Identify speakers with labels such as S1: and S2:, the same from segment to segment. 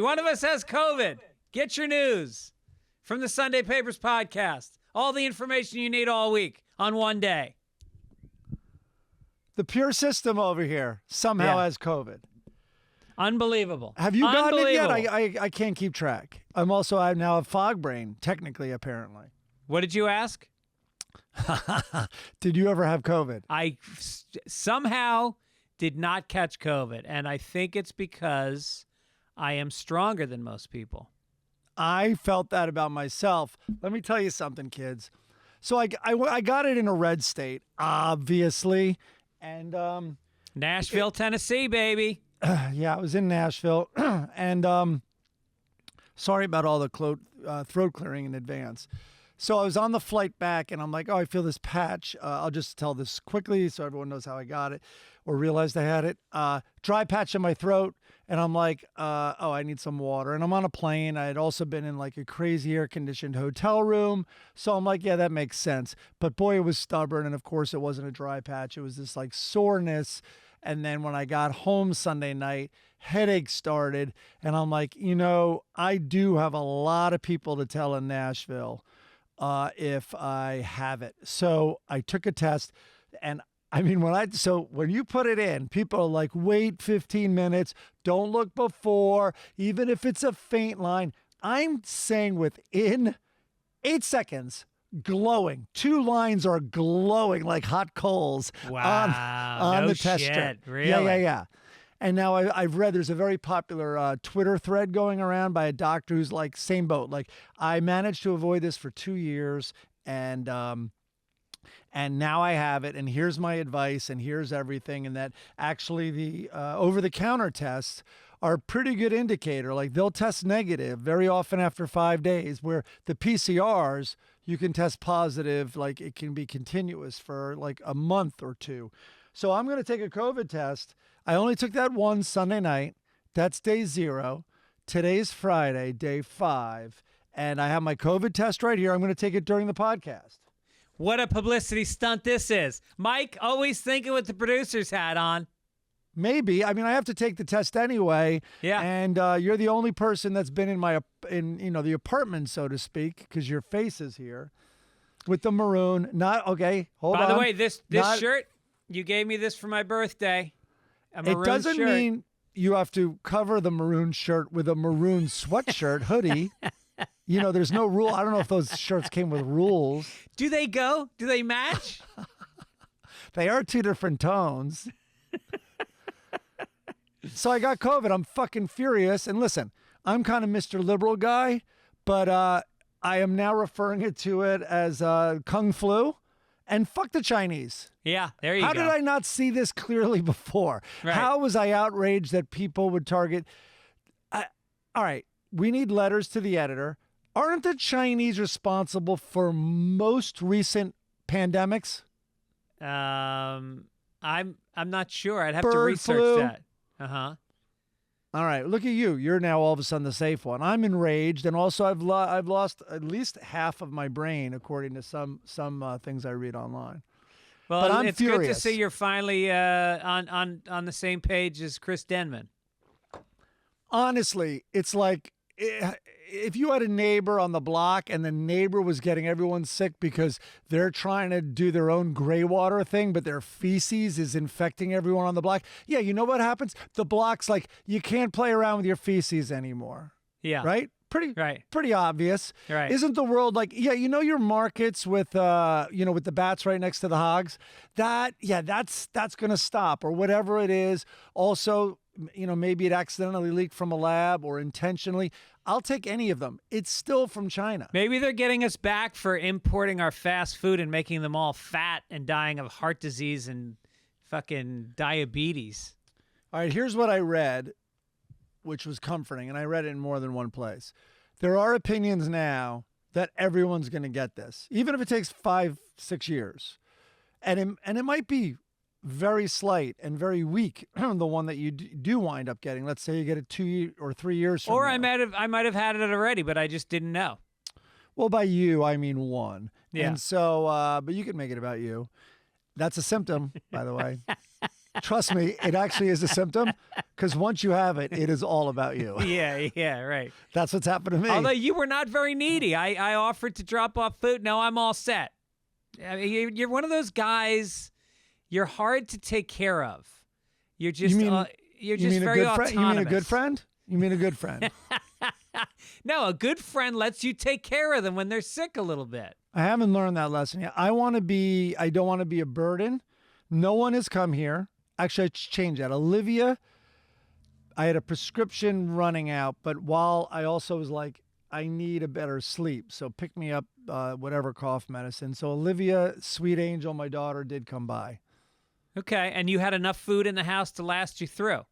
S1: One of us has COVID. Get your news from the Sunday Papers podcast. All the information you need all week on one day.
S2: The pure system over here somehow has COVID.
S1: Unbelievable.
S2: Have you gotten it yet? I can't keep track. I now have fog brain, technically, apparently.
S1: What did you ask?
S2: Did you ever have COVID?
S1: I somehow did not catch COVID, and I think it's because I am stronger than most people.
S2: I felt that about myself. Let me tell you something, kids. So I got it in a red state, obviously, and
S1: Nashville, Tennessee, baby.
S2: Yeah, I was in Nashville, and sorry about all the throat clearing in advance. So I was on the flight back, and I'm like, oh, I feel this patch. I'll just tell this quickly so everyone knows how I got it or realized I had it. Dry patch in my throat, and I'm like, oh, I need some water. And I'm on a plane. I had also been in like a crazy air-conditioned hotel room. So I'm like, yeah, that makes sense. But boy, it was stubborn, and of course it wasn't a dry patch. It was this like soreness. And then when I got home Sunday night, headache started, and I'm like, I do have a lot of people to tell in Nashville if I have it. So I took a test, and I mean, when you put it in, people are like, wait 15 minutes, don't look before, even if it's a faint line. I'm saying within 8 seconds, glowing. 2 lines are glowing like hot coals on
S1: no
S2: the test
S1: shit.
S2: strip.
S1: Really?
S2: Yeah. And now I've read there's a very popular Twitter thread going around by a doctor who's like, same boat. Like, I managed to avoid this for 2 years, and now I have it, and here's my advice, and here's everything. And that actually the over-the-counter tests are a pretty good indicator. Like, they'll test negative very often after 5 days, where the PCRs, you can test positive, like it can be continuous for like a month or two. So I'm going to take a COVID test. I only took that one Sunday night. That's day 0. Today's Friday, day 5. And I have my COVID test right here. I'm going to take it during the podcast.
S1: What a publicity stunt this is. Mike, always thinking with the producer's hat on.
S2: Maybe. I mean, I have to take the test anyway.
S1: Yeah.
S2: And you're the only person that's been in the apartment, so to speak, because your face is here with the maroon. Hold on.
S1: By the way, this shirt, you gave me this for my birthday.
S2: It doesn't mean you have to cover the maroon shirt with a maroon sweatshirt hoodie. There's no rule. I don't know if those shirts came with rules.
S1: Do they go? Do they match?
S2: They are 2 different tones. So I got COVID. I'm fucking furious. And listen, I'm kind of Mr. Liberal guy, but I am now referring to it as Kung Flu. And fuck the Chinese.
S1: Yeah, there you go.
S2: How did I not see this clearly before?
S1: Right.
S2: How was I outraged that people would target? All right, we need letters to the editor. Aren't the Chinese responsible for most recent pandemics?
S1: I'm not sure. I'd have to
S2: Bird
S1: research
S2: flu.
S1: that. Uh-huh.
S2: All right, look at you. You're now all of a sudden the safe one. I'm enraged, and also I've lost at least half of my brain, according to some things I read online.
S1: Well,
S2: but I'm
S1: it's
S2: furious.
S1: good to see you're finally on the same page as Chris Denman.
S2: Honestly, it's like if you had a neighbor on the block and the neighbor was getting everyone sick because they're trying to do their own gray water thing, but their feces is infecting everyone on the block. Yeah, you know what happens? The block's like, you can't play around with your feces anymore.
S1: Yeah.
S2: Right? Pretty obvious.
S1: Right.
S2: Isn't the world like, your markets with, with the bats right next to the hogs? That's going to stop, or whatever it is. Also, maybe it accidentally leaked from a lab or intentionally. I'll take any of them. It's still from China.
S1: Maybe they're getting us back for importing our fast food and making them all fat and dying of heart disease and fucking diabetes.
S2: All right, here's what I read, which was comforting, and I read it in more than one place. There are opinions now that everyone's going to get this, even if it takes 5-6 years. And it might be very slight and very weak, the one that you do wind up getting. Let's say you get it 2 or 3 years from now.
S1: I might have had it already, but I just didn't know.
S2: Well, by you, I mean one.
S1: Yeah.
S2: And so, but you can make it about you. That's a symptom, by the way. Trust me, it actually is a symptom because once you have it, it is all about you.
S1: Yeah, right.
S2: That's what's happened to me.
S1: Although you were not very needy. I offered to drop off food. No, I'm all set. I mean, you're one of those guys, you're hard to take care of. You're just, you're just very autonomous.
S2: You mean a good friend? You mean a good friend?
S1: No, a good friend lets you take care of them when they're sick a little bit.
S2: I haven't learned that lesson yet. I don't want to be a burden. No one has come here. Actually, I changed that. Olivia, I had a prescription running out, but while I also was like, I need a better sleep. So pick me up whatever cough medicine. So Olivia, sweet angel, my daughter, did come by.
S1: Okay, and you had enough food in the house to last you through.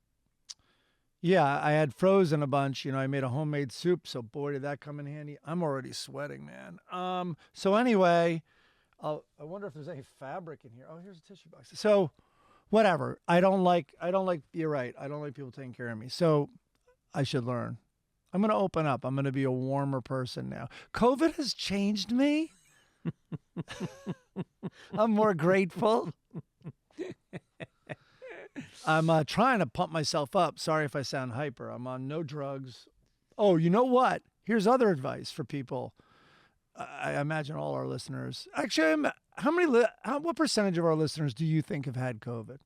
S2: Yeah, I had frozen a bunch. I made a homemade soup, so boy, did that come in handy. I'm already sweating, man. So anyway, I wonder if there's any fabric in here. Oh, here's a tissue box. So whatever. You're right. I don't like people taking care of me. So I should learn. I'm going to open up. I'm going to be a warmer person now. COVID has changed me. I'm more grateful. I'm trying to pump myself up. Sorry if I sound hyper. I'm on no drugs. Oh, you know what? Here's other advice for people. I imagine all our listeners. Actually, what percentage of our listeners do you think have had COVID?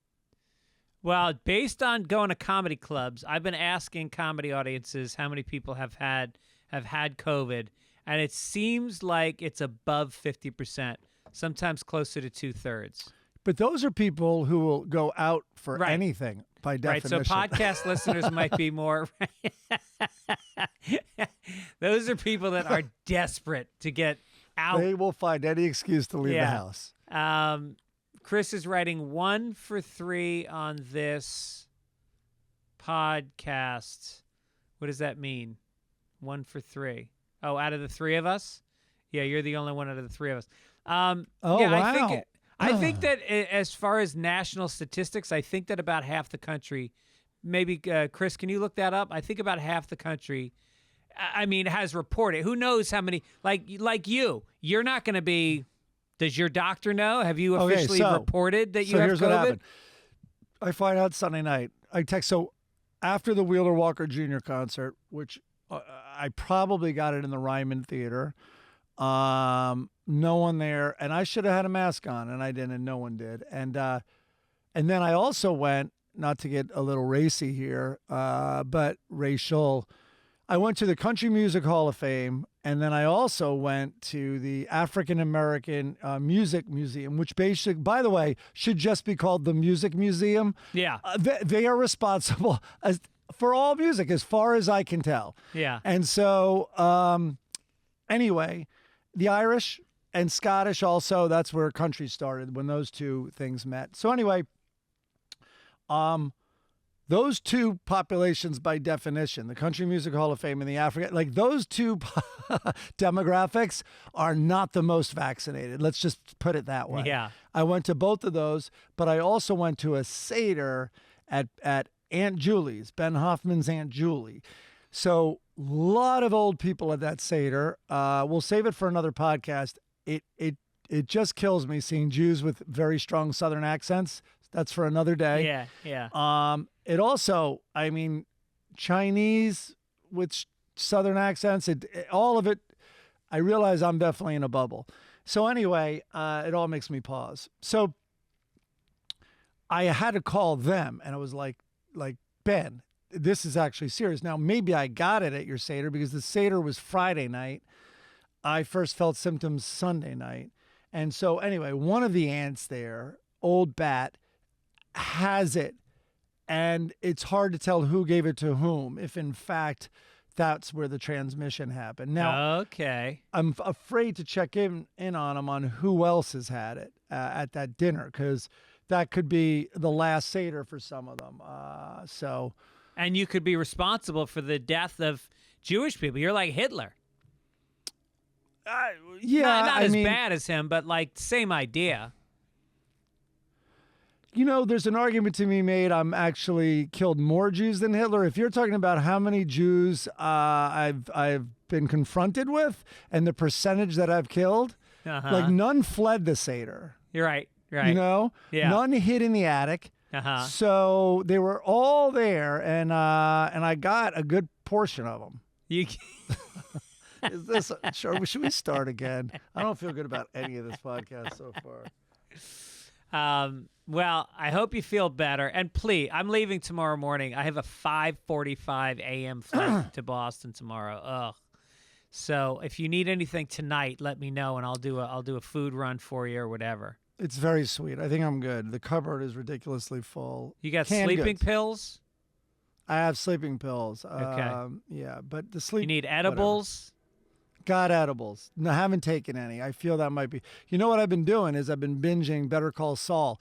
S1: Well, based on going to comedy clubs, I've been asking comedy audiences how many people have had COVID, and it seems like it's above 50%, sometimes closer to 2/3.
S2: But those are people who will go out for anything by definition.
S1: Right, so podcast listeners might be more. Those are people that are desperate to get out.
S2: They will find any excuse to leave the house.
S1: Chris is writing 1 for 3 on this podcast. What does that mean? 1 for 3. Oh, out of the 3 of us? Yeah, you're the only one out of the 3 of us.
S2: Wow.
S1: I think that as far as national statistics, I think that about half the country, maybe, Chris, can you look that up? I think about half the country, has reported. Who knows how many, like you're not going to be, does your doctor know? Have you officially reported that you have
S2: here's
S1: COVID?
S2: What happened. I find out Sunday night. I text, so after the Wheeler Walker Jr. concert, which I probably got it in the Ryman Theater, no one there, and I should have had a mask on, and I didn't, and no one did. And then I also went, not to get a little racy here, but racial. I went to the Country Music Hall of Fame, and then I also went to the African American Music Museum, which basically, by the way, should just be called the Music Museum.
S1: Yeah.
S2: They are responsible for all music, as far as I can tell.
S1: Yeah.
S2: And so, anyway, the Irish and Scottish also, that's where country started, when those two things met. So anyway, those two populations by definition, the Country Music Hall of Fame and the African, like those two demographics are not the most vaccinated. Let's just put it that way.
S1: Yeah.
S2: I went to both of those, but I also went to a Seder at Aunt Julie's, Ben Hoffman's Aunt Julie. So a lot of old people at that Seder. We'll save it for another podcast. It just kills me seeing Jews with very strong Southern accents. That's for another day.
S1: Yeah.
S2: It also, Chinese with Southern accents, all of it, I realize I'm definitely in a bubble. So anyway, it all makes me pause. So I had to call them, and I was like, Ben, this is actually serious. Now, maybe I got it at your Seder because the Seder was Friday night. I first felt symptoms Sunday night. And so anyway, one of the aunts there, old bat, has it. And it's hard to tell who gave it to whom, if in fact that's where the transmission happened. Now,
S1: okay,
S2: I'm afraid to check in on them on who else has had it at that dinner, because that could be the last Seder for some of them.
S1: And you could be responsible for the death of Jewish people. You're like Hitler.
S2: Yeah,
S1: not as bad as him, but like same idea.
S2: There's an argument to be made. I'm actually killed more Jews than Hitler. If you're talking about how many Jews I've been confronted with and the percentage that I've killed, like none fled the Seder.
S1: You're right. Yeah.
S2: None hid in the attic.
S1: Uh-huh.
S2: So they were all there, and I got a good portion of them.
S1: You
S2: Is this sure? Should we start again? I don't feel good about any of this podcast so far.
S1: Well, I hope you feel better. And please, I'm leaving tomorrow morning. I have a 5:45 a.m. flight to Boston tomorrow. Ugh. So if you need anything tonight, let me know, and I'll do a food run for you or whatever.
S2: It's very sweet. I think I'm good. The cupboard is ridiculously full.
S1: You got
S2: Canned
S1: sleeping
S2: goods.
S1: pills?
S2: I have sleeping pills.
S1: Okay.
S2: Yeah, but the sleep.
S1: You need edibles?
S2: Got edibles. No, haven't taken any. I feel that might be. You know what I've been doing is I've been binging Better Call Saul.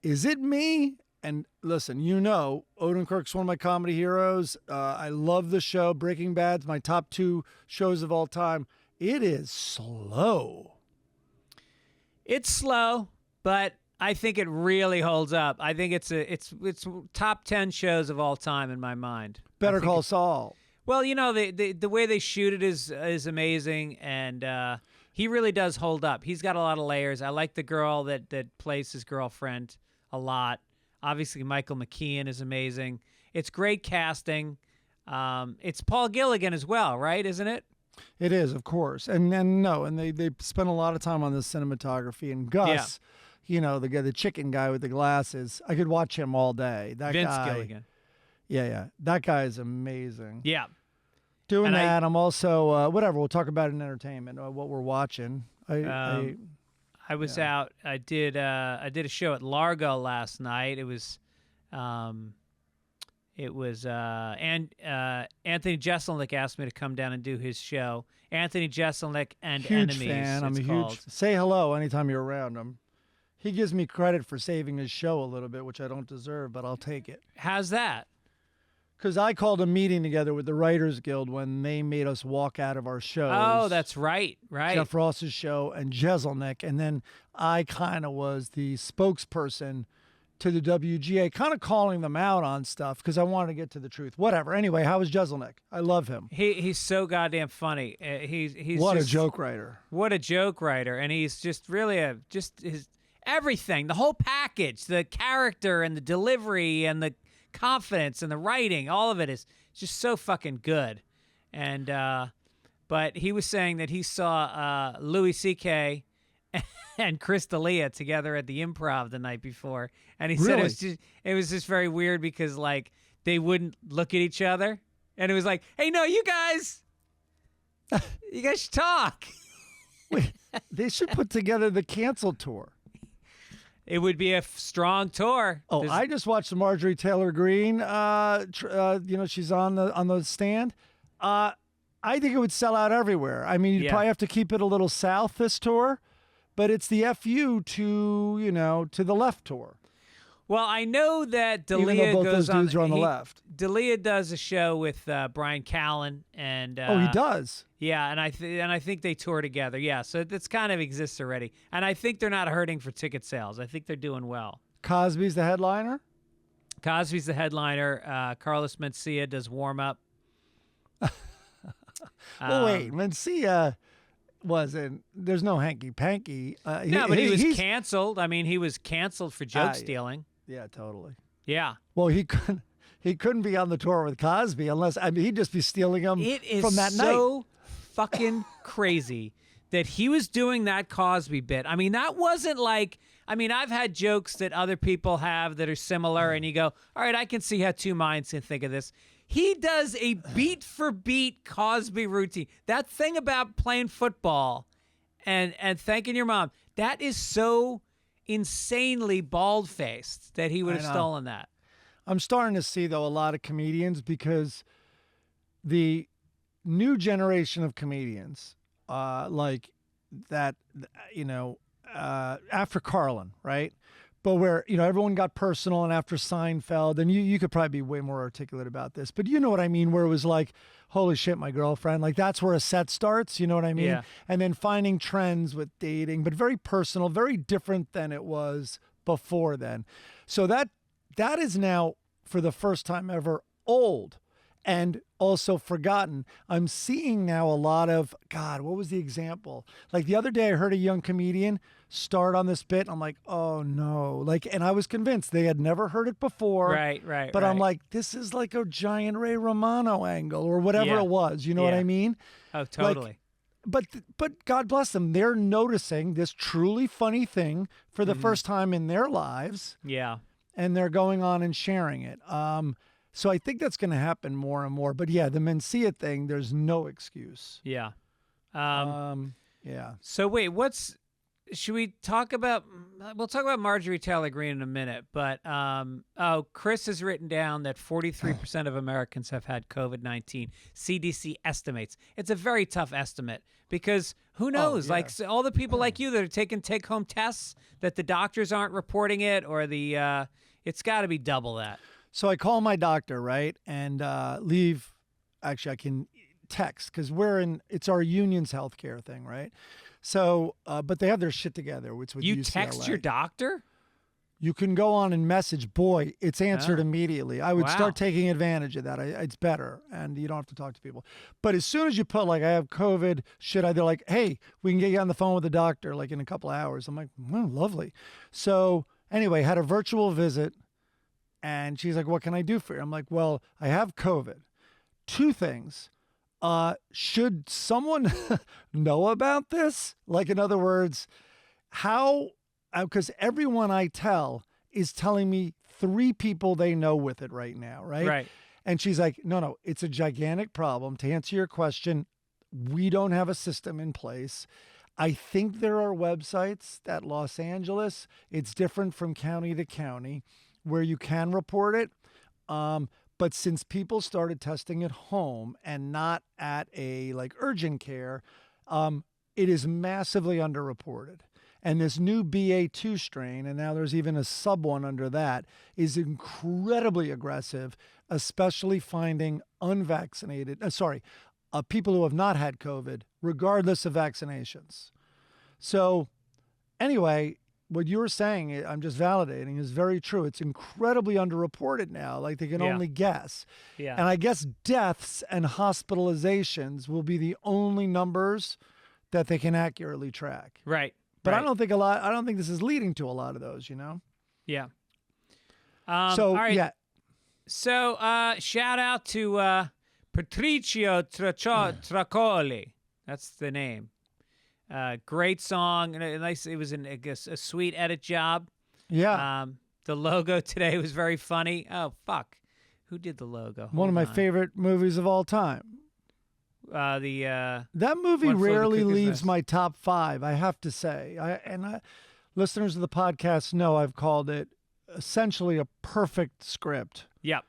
S2: Is it me? And listen, Odenkirk's one of my comedy heroes. I love the show. Breaking Bad's my top 2 shows of all time. It is slow.
S1: It's slow, but I think it really holds up. I think it's top 10 shows of all time in my mind.
S2: Better Call Saul.
S1: Well, the way they shoot it is amazing, and he really does hold up. He's got a lot of layers. I like the girl that plays his girlfriend a lot. Obviously, Michael McKean is amazing. It's great casting. It's Paul Gilligan as well, right? Isn't it?
S2: It is, of course. And they spent a lot of time on the cinematography. And Gus, the chicken guy with the glasses, I could watch him all day. That
S1: Vince
S2: guy,
S1: Gilligan.
S2: Yeah. That guy is amazing.
S1: Yeah.
S2: Doing that. I'm also, whatever, we'll talk about it in entertainment, what we're watching.
S1: I was out. I did a show at Largo last night. It was Anthony Jeselnik asked me to come down and do his show. Anthony Jeselnik and
S2: huge
S1: Enemies.
S2: Fan. I'm a huge. Say hello anytime you're around him. He gives me credit for saving his show a little bit, which I don't deserve, but I'll take it.
S1: How's that?
S2: Because I called a meeting together with the Writers Guild when they made us walk out of our shows.
S1: Oh, that's right.
S2: Jeff Ross's show and Jeselnik. And then I kind of was the spokesperson to the WGA, kind of calling them out on stuff because I wanted to get to the truth. Whatever. Anyway, how was Jeselnik? I love him.
S1: He's so goddamn funny. He's
S2: what
S1: just,
S2: a joke writer.
S1: What a joke writer. And he's just really his everything, the whole package, the character and the delivery and the confidence and the writing, all of it is just so fucking good. And but he was saying that he saw Louis C.K. and Chris D'Elia together at the Improv the night before, and he said it was just very weird because like they wouldn't look at each other, and it was like, hey, no, you guys should talk.
S2: Wait, they should put together the Cancel tour.
S1: It would be a strong tour.
S2: Oh, I just watched the Marjorie Taylor Green. She's on the stand. I think it would sell out everywhere. I mean, you'd probably have to keep it a little south this tour, but it's the FU to the left tour.
S1: Well, I know that D'Elia
S2: Even though both
S1: goes
S2: those dudes are on the left.
S1: D'Elia does a show with Brian Callen, and
S2: he does.
S1: Yeah, and I think they tour together. Yeah, so that's kind of exists already, and I think they're not hurting for ticket sales. I think they're doing well.
S2: Cosby's the headliner.
S1: Carlos Mencia does warm up.
S2: Well, wait, Mencia wasn't. There's no hanky panky.
S1: No, but he was canceled. I mean, he was canceled for joke stealing.
S2: Yeah, totally.
S1: Yeah.
S2: Well, he couldn't be on the tour with Cosby unless he'd just be stealing them from that night.
S1: It is so fucking crazy that he was doing that Cosby bit. I mean, that wasn't like. I mean, I've had jokes that other people have that are similar, and you go, all right, I can see how two minds can think of this. He does a beat-for-beat Cosby routine. That thing about playing football and thanking your mom, that is so insanely bald-faced that he would have stolen that.
S2: I'm starting to see, though, a lot of comedians because the new generation of comedians, like that, after Carlin, right? But where, everyone got personal, and after Seinfeld, and you could probably be way more articulate about this, but you know what I mean, where it was like, holy shit, my girlfriend, like that's where a set starts, you know what I mean?
S1: Yeah.
S2: And then finding trends with dating, but very personal, very different than it was before then. So that is now, for the first time ever, old. and also forgotten. I'm seeing now a lot of, God, what was the example? Like the other day I heard a young comedian start on this bit. And I'm like, oh no. Like, and I was convinced they had never heard it before.
S1: Right.
S2: But I'm like, this is like a giant Ray Romano angle or whatever it was. You know what I mean?
S1: Oh, totally.
S2: But God bless them. They're noticing this truly funny thing for the first time in their lives.
S1: Yeah.
S2: And they're going on and sharing it. So I think that's going to happen more and more. But yeah, the Mencia thing, there's no excuse.
S1: Yeah.
S2: Yeah.
S1: So wait, should we talk about, we'll talk about Marjorie Taylor Green in a minute, but Chris has written down that 43% of Americans have had COVID-19. CDC estimates. It's a very tough estimate because who knows? Like all the people like you that are taking take-home tests that the doctors aren't reporting it, or it's got to be double that.
S2: So I call my doctor, right, and leave. Actually, I can text because it's our union's healthcare thing, right? So, but they have their shit together. Which with
S1: you
S2: UCLA.
S1: Text your doctor?
S2: You can go on and message. Boy, it's answered immediately. I would
S1: Wow.
S2: start taking advantage of that. It's better, and you don't have to talk to people. But as soon as you put like I have COVID, they're like, hey, we can get you on the phone with the doctor like in a couple of hours. I'm like, well, lovely. So anyway, had a virtual visit. And she's like, what can I do for you? I'm like, well, I have COVID. Two things. Should someone know about this? Like, in other words, because everyone I tell is telling me 3 people they know with it right now, right?
S1: Right.
S2: And she's like, no, it's a gigantic problem. To answer your question, we don't have a system in place. I think there are websites that Los Angeles, it's different from county to county, where you can report it. But since people started testing at home and not at a like urgent care, it is massively underreported. And this new BA2 strain, and now there's even a sub one under that, is incredibly aggressive, especially finding people who have not had COVID, regardless of vaccinations. So anyway, what you were saying, I'm just validating, is very true. It's incredibly underreported now. Like they can only guess.
S1: Yeah.
S2: And I guess deaths and hospitalizations will be the only numbers that they can accurately track.
S1: Right.
S2: But
S1: right.
S2: I don't think this is leading to a lot of those, you know?
S1: Yeah.
S2: So,
S1: all right.
S2: yeah.
S1: So, shout out to Patricio Tracoli. That's the name. Great song. Nice. It was a sweet edit job.
S2: Yeah.
S1: The logo today was very funny. Oh, fuck. Who did the logo?
S2: One of my favorite movies of all time. That movie rarely leaves my top 5, I have to say. Listeners of the podcast know I've called it essentially a perfect script.
S1: Yep.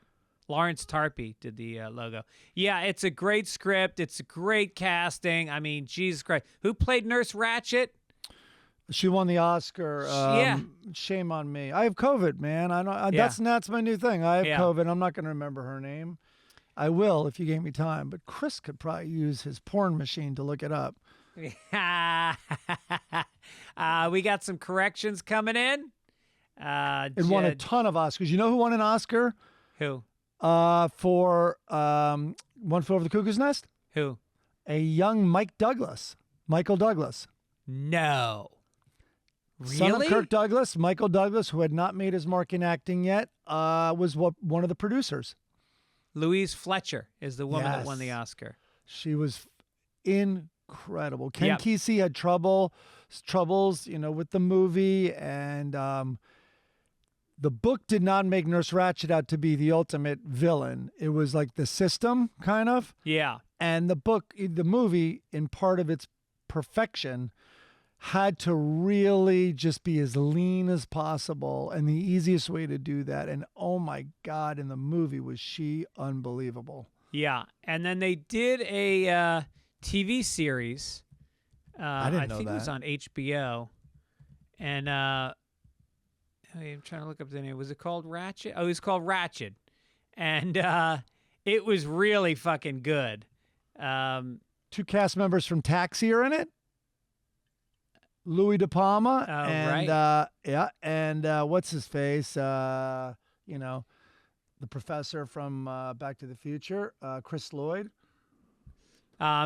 S1: Lawrence Tarpey did the logo. Yeah, it's a great script. It's a great casting. I mean, Jesus Christ. Who played Nurse Ratched?
S2: She won the Oscar.
S1: Yeah.
S2: Shame on me. I have COVID, man. That's my new thing. I have COVID. I'm not going to remember her name. I will if you gave me time. But Chris could probably use his porn machine to look it up.
S1: We got some corrections coming in.
S2: It won a ton of Oscars. You know who won an Oscar?
S1: Who?
S2: For One Flew Over the Cuckoo's Nest?
S1: Who?
S2: A young Michael Douglas.
S1: No. Really?
S2: Son of Kirk Douglas, Michael Douglas, who had not made his mark in acting yet, was one of the producers.
S1: Louise Fletcher is the woman that won the Oscar.
S2: She was incredible. Ken Kesey had troubles, with the movie, and the book did not make Nurse Ratched out to be the ultimate villain. It was like the system, kind of.
S1: Yeah.
S2: And the movie, in part of its perfection, had to really just be as lean as possible, and the easiest way to do that. And oh my God, in the movie was she unbelievable.
S1: Yeah, and then they did a TV series.
S2: I didn't know
S1: think
S2: that.
S1: it was on HBO, and I'm trying to look up the name. Was it called Ratched? Oh, it was called Ratched, and it was really fucking good.
S2: 2 cast members from Taxi are in it. Louie De Palma and
S1: right.
S2: and what's his face? The the professor from Back to the Future, Chris Lloyd.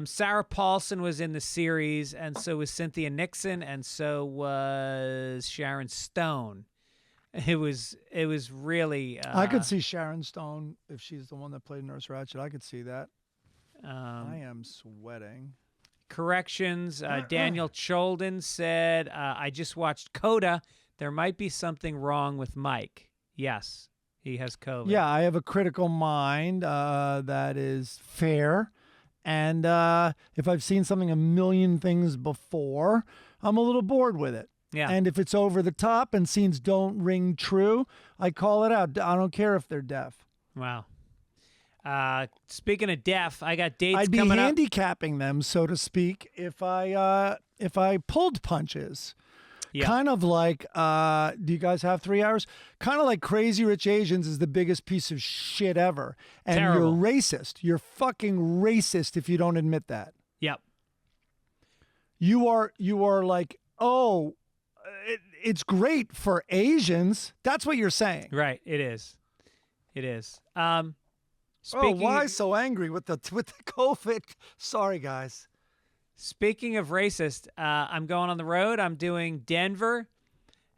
S1: Sarah Paulson was in the series, and so was Cynthia Nixon, and so was Sharon Stone. It was really.
S2: I could see Sharon Stone if she's the one that played Nurse Ratched. I could see that. I am sweating.
S1: Corrections. Daniel Cholden said, I just watched Coda. There might be something wrong with Mike. Yes, he has COVID.
S2: Yeah, I have a critical mind that is fair. And if I've seen something a million things before, I'm a little bored with it.
S1: Yeah.
S2: And if it's over the top and scenes don't ring true, I call it out. I don't care if they're deaf.
S1: Wow. Speaking of deaf, I got dates
S2: I'd be
S1: coming up.
S2: handicapping them, so to speak, if I pulled punches.
S1: Yeah.
S2: Kind of like, do you guys have 3 hours? Kind of like Crazy Rich Asians is the biggest piece of shit ever. And
S1: Terrible.
S2: You're racist. You're fucking racist if you don't admit that.
S1: Yep.
S2: You are like, oh, it's great for Asians. That's what you're saying.
S1: Right. It is. It is.
S2: Why so angry with the COVID? Sorry, guys.
S1: Speaking of racist, I'm going on the road. I'm doing Denver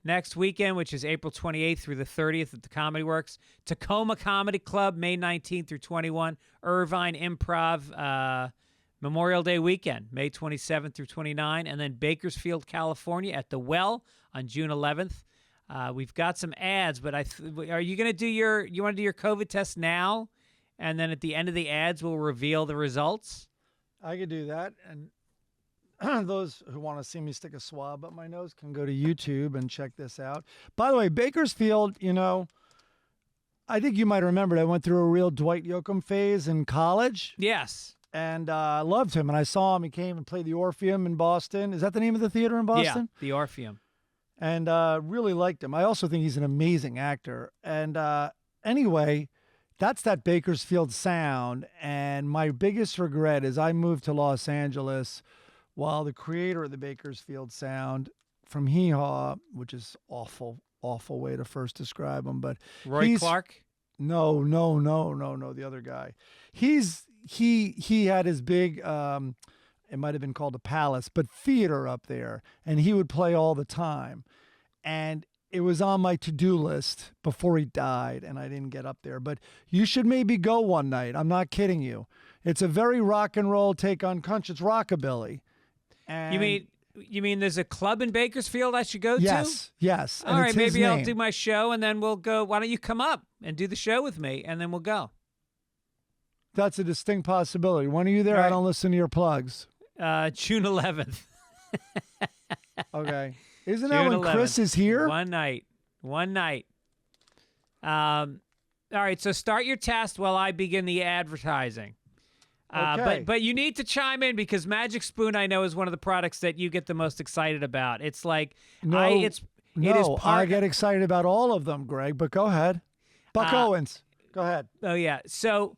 S1: next weekend, which is April 28th through the 30th at the Comedy Works. Tacoma Comedy Club, May 19th through 21. Irvine Improv Memorial Day weekend, May 27th through 29. And then Bakersfield, California at The Well on June 11th. We've got some ads, but are you going to do you want to do your COVID test now? And then at the end of the ads, we'll reveal the results?
S2: I could do that. And those who want to see me stick a swab up my nose can go to YouTube and check this out. By the way, Bakersfield, I think you might remember I went through a real Dwight Yoakam phase in college.
S1: Yes.
S2: And I loved him. And I saw him. He came and played the Orpheum in Boston. Is that the name of the theater in Boston?
S1: Yeah, the Orpheum.
S2: And really liked him. I also think he's an amazing actor. And anyway, that's that Bakersfield sound. And my biggest regret is I moved to Los Angeles while the creator of the Bakersfield sound from Hee Haw, which is awful way to first describe him, but
S1: Roy Clark?
S2: No, the other guy. He had his big, it might have been called a palace, but theater up there, and he would play all the time. And it was on my to-do list before he died, and I didn't get up there. But you should maybe go one night. I'm not kidding you. It's a very rock and roll take on country. It's rockabilly. And
S1: You mean there's a club in Bakersfield I should go to?
S2: Yes.
S1: All right, maybe I'll do my show, and then we'll go. Why don't you come up and do the show with me, and then we'll go.
S2: That's a distinct possibility. When are you there?
S1: All right.
S2: I don't listen to your plugs.
S1: June 11th.
S2: Okay. Isn't that
S1: June
S2: when
S1: 11th.
S2: Chris is here?
S1: One night. All right, so start your test while I begin the advertising.
S2: Okay.
S1: But you need to chime in because Magic Spoon, I know, is one of the products that you get the most excited about. It's like it is part.
S2: I get excited about all of them, Greg. But go ahead, Buck Owens. Go ahead.
S1: Oh yeah. So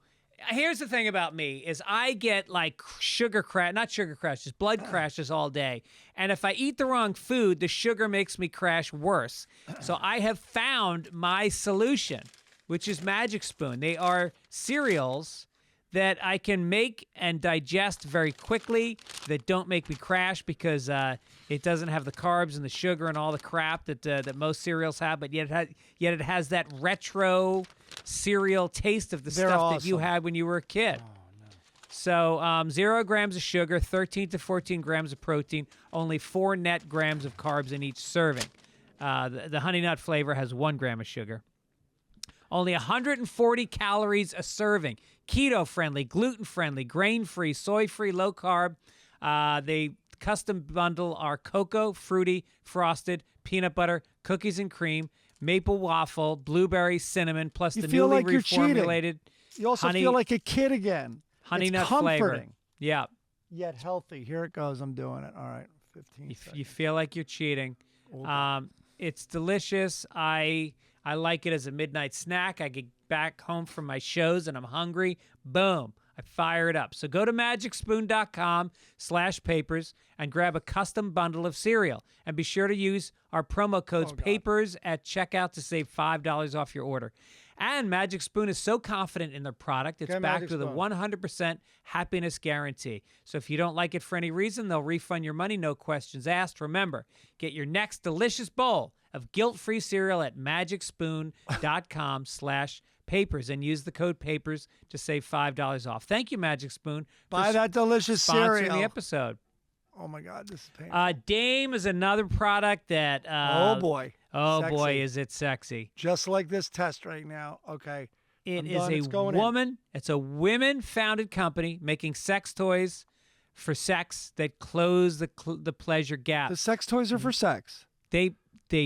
S1: here's the thing about me is I get like not sugar crashes, blood crashes all day. And if I eat the wrong food, the sugar makes me crash worse. So I have found my solution, which is Magic Spoon. They are cereals that I can make and digest very quickly that don't make me crash because it doesn't have the carbs and the sugar and all the crap that most cereals have, but yet it has that retro cereal taste of the
S2: They're
S1: stuff
S2: awesome.
S1: that you had when you were a kid.
S2: Oh, no.
S1: So 0 grams of sugar, 13 to 14 grams of protein, only 4 net grams of carbs in each serving. The Honey Nut flavor has 1 gram of sugar. Only 140 calories a serving. Keto-friendly, gluten-friendly, grain-free, soy-free, low-carb. They custom bundle our cocoa, fruity, frosted, peanut butter, cookies and cream, maple waffle, blueberry, cinnamon, plus
S2: You
S1: the
S2: feel
S1: newly
S2: like you're
S1: reformulated
S2: You also
S1: honey,
S2: feel like a kid again.
S1: honey
S2: It's
S1: nut
S2: comforting,
S1: flavor. Yeah.
S2: yet healthy. Here it goes. I'm doing it. All right, 15 seconds.
S1: You feel like you're cheating. It's delicious. I like it as a midnight snack. I get back home from my shows and I'm hungry. Boom. I fire it up. So go to magicspoon.com/papers and grab a custom bundle of cereal. And be sure to use our promo codes PAPERS at checkout to save $5 off your order. And Magic Spoon is so confident in their product, it's backed with a 100% happiness guarantee. So if you don't like it for any reason, they'll refund your money, no questions asked. Remember, get your next delicious bowl of guilt-free cereal at magicspoon.com/papers and use the code PAPERS to save $5 off. Thank you, Magic Spoon,
S2: Buy that delicious
S1: sponsoring
S2: cereal.
S1: the episode.
S2: Oh, my God, this is painful.
S1: Dame is another product that...
S2: oh, boy.
S1: Oh,
S2: Sexy.
S1: boy, is it sexy.
S2: Just like this test right now. Okay.
S1: It is a woman. It's a women-founded company making sex toys for sex that close the pleasure gap.
S2: The sex toys are for sex.
S1: They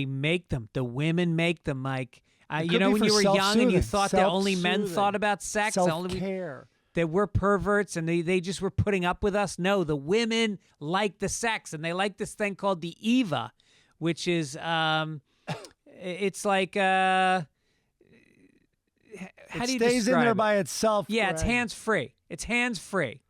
S1: make them. The women make them, Mike.
S2: It
S1: You know,
S2: could be
S1: when you
S2: for
S1: were young and you
S2: self-soothing,
S1: thought that only men
S2: self-soothing,
S1: thought about sex, only
S2: self-care.
S1: that we're perverts and they just were putting up with us. No, the women like the sex, and they like this thing called the Eva, which is it's like how do you
S2: stays in
S1: describe
S2: there
S1: it?
S2: by itself.
S1: Yeah, it's
S2: Greg.
S1: hands-free. It's hands-free.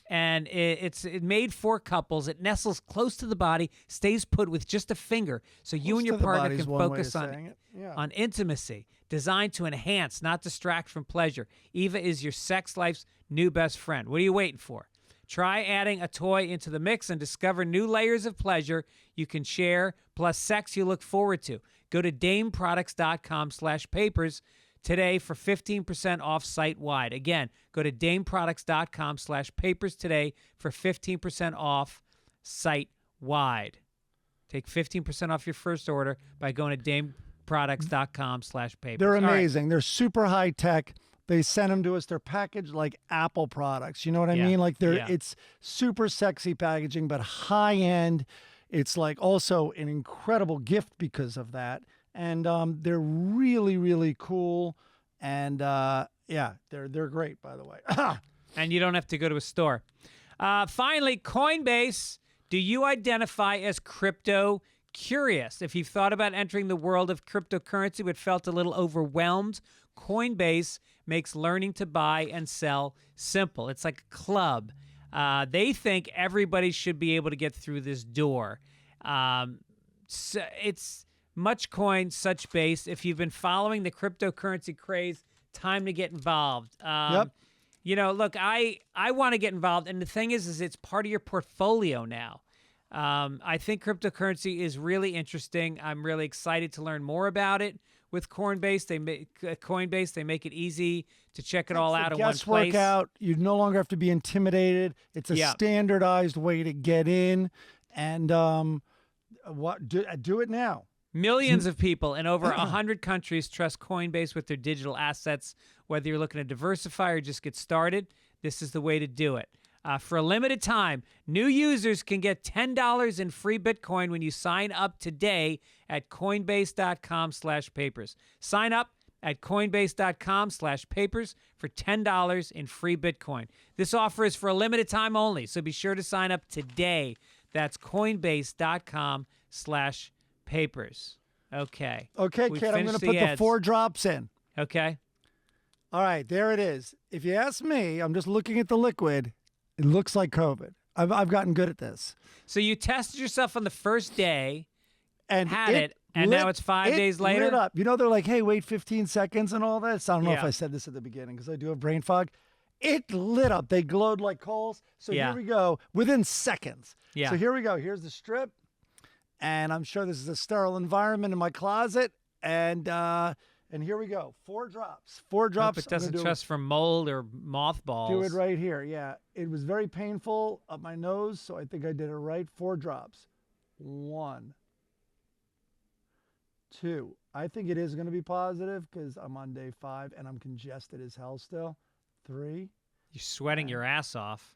S1: And it's made for couples. It nestles close to the body, stays put with just a finger, so you
S2: Close
S1: and your
S2: to the
S1: partner
S2: body's
S1: can
S2: one way
S1: focus
S2: of saying it. Yeah.
S1: on intimacy. Designed to enhance, not distract from pleasure. Eva is your sex life's new best friend. What are you waiting for? Try adding a toy into the mix and discover new layers of pleasure you can share, plus sex you look forward to. Go to dameproducts.com/papers today for 15% off site-wide. Again, go to dameproducts.com/papers today for 15% off site-wide. Take 15% off your first order by going to dameproducts.com/papers.
S2: They're
S1: All right.
S2: amazing. They're super high tech. They send them to us. They're packaged like Apple products. You know what I
S1: Yeah.
S2: mean? Like
S1: Yeah.
S2: it's super sexy packaging, but high end. It's like also an incredible gift because of that. And they're really, really cool. And yeah, they're great, by the way.
S1: And you don't have to go to a store. Finally, Coinbase. Do you identify as crypto curious? If you've thought about entering the world of cryptocurrency but felt a little overwhelmed, Coinbase makes learning to buy and sell simple. It's like a club. They think everybody should be able to get through this door. So it's much coin, such base. If you've been following the cryptocurrency craze, time to get involved.
S2: Yep.
S1: You know, look, I want to get involved, and the thing is it's part of your portfolio now. I think cryptocurrency is really interesting. I'm really excited to learn more about it with Coinbase. They make it easy to check it all out in one place.
S2: Guesswork out. You no longer have to be intimidated. It's a standardized way to get in, and do it now.
S1: Millions of people in over 100 countries trust Coinbase with their digital assets. Whether you're looking to diversify or just get started, this is the way to do it. For a limited time, new users can get $10 in free Bitcoin when you sign up today at Coinbase.com/papers. Sign up at Coinbase.com/papers for $10 in free Bitcoin. This offer is for a limited time only, so be sure to sign up today. That's Coinbase.com/papers. Okay.
S2: Okay,
S1: We
S2: kid, I'm going
S1: finished
S2: to put the
S1: ads.
S2: 4 drops in.
S1: Okay.
S2: All right, there it is. If you ask me, I'm just looking at the liquid. It looks like COVID. I've gotten good at this.
S1: So you tested yourself on the first day,
S2: And
S1: had it, and now it's 5 days later?
S2: Lit up. You know, they're like, hey, wait 15 seconds and all that. So I don't know if
S1: Yeah.
S2: I said this at the beginning because I do have brain fog. It lit up. They glowed like coals. So
S1: Yeah.
S2: here we go. Within seconds.
S1: Yeah.
S2: So here we go. Here's the strip. And I'm sure this is a sterile environment in my closet. And here we go. 4 drops. 4 drops.
S1: Hope it
S2: I'm gonna
S1: doesn't
S2: do-
S1: trust from mold or mothballs.
S2: Do it right here. Yeah. It was very painful up my nose, so I think I did it right. 4 drops. 1, 2. I think it is going to be positive because I'm on day 5 and I'm congested as hell still. 3.
S1: You're sweating your ass off.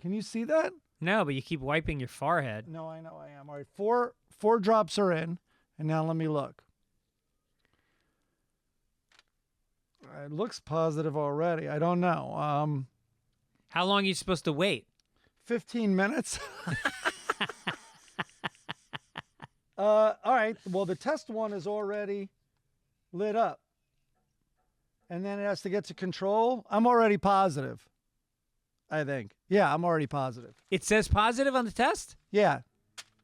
S2: Can you see that?
S1: No, but you keep wiping your forehead.
S2: No, I know I am. All right. 4 drops are in. And now let me look. It looks positive already. I don't know.
S1: How long are you supposed to wait?
S2: 15 minutes. All right. Well, the test one is already lit up. And then it has to get to control. I'm already positive. I think. Yeah, I'm already positive.
S1: It says positive on the test?
S2: Yeah.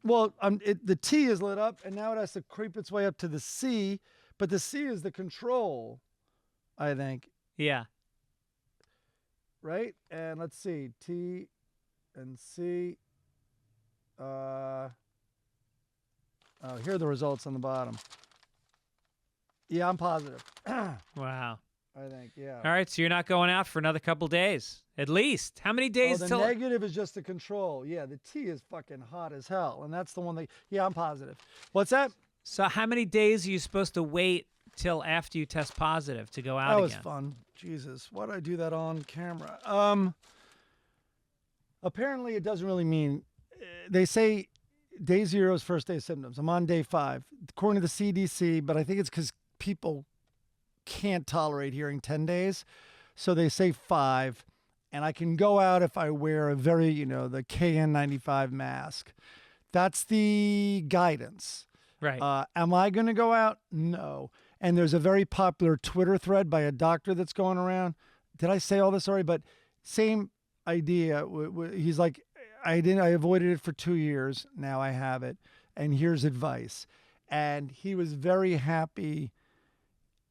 S2: Well, the T is lit up, and now it has to creep its way up to the C, but the C is the control, I think.
S1: Yeah.
S2: Right? And let's see. T and C. Here are the results on the bottom. Yeah, I'm positive.
S1: Wow.
S2: I think, yeah.
S1: All right, so you're not going out for another couple days, at least. How many days
S2: the
S1: till?
S2: negative is just the control. Yeah, the T is fucking hot as hell, and that's the one that. Yeah, I'm positive. What's that?
S1: So how many days are you supposed to wait till after you test positive to go out
S2: That
S1: again?
S2: was fun. Jesus, why did I do that on camera? Apparently, it doesn't really mean. They say day 0 is first day of symptoms. I'm on day 5, according to the CDC, but I think it's because people can't tolerate hearing 10 days. So they say 5, and I can go out if I wear a very, the KN95 mask. That's the guidance.
S1: Right.
S2: Am I going to go out? No. And there's a very popular Twitter thread by a doctor that's going around. Did I say all this already? But same idea. He's like, I avoided it for 2 years. Now I have it. And here's advice. And he was very happy.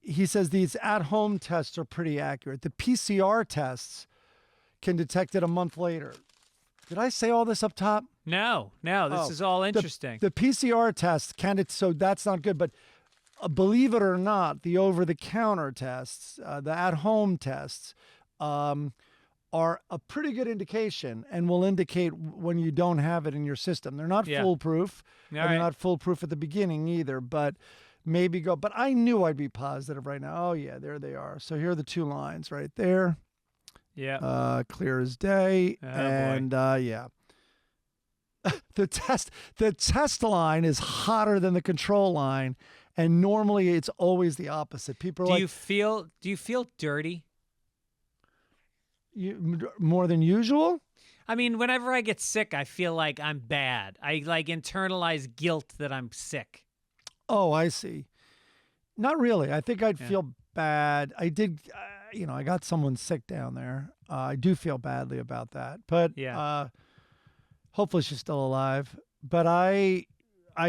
S2: He says these at-home tests are pretty accurate. The PCR tests can detect it a month later. Did I say all this up top?
S1: No. This is all interesting.
S2: The PCR tests so that's not good. But believe it or not, the over-the-counter tests, the at-home tests, are a pretty good indication and will indicate when you don't have it in your system. They're not foolproof. They're not foolproof at the beginning either, but maybe go. But I knew I'd be positive right now. Oh, yeah, there they are. So here are the 2 lines right there.
S1: Yeah.
S2: Clear as day.
S1: Oh,
S2: and yeah. The test line is hotter than the control line, and normally it's always the opposite. People are
S1: do you feel dirty?
S2: More than usual?
S1: I mean, whenever I get sick, I feel like I'm bad. I internalize guilt that I'm sick.
S2: Oh, I see. Not really. I think I'd feel bad. I did, I got someone sick down there. I do feel badly about that. But hopefully she's still alive. But I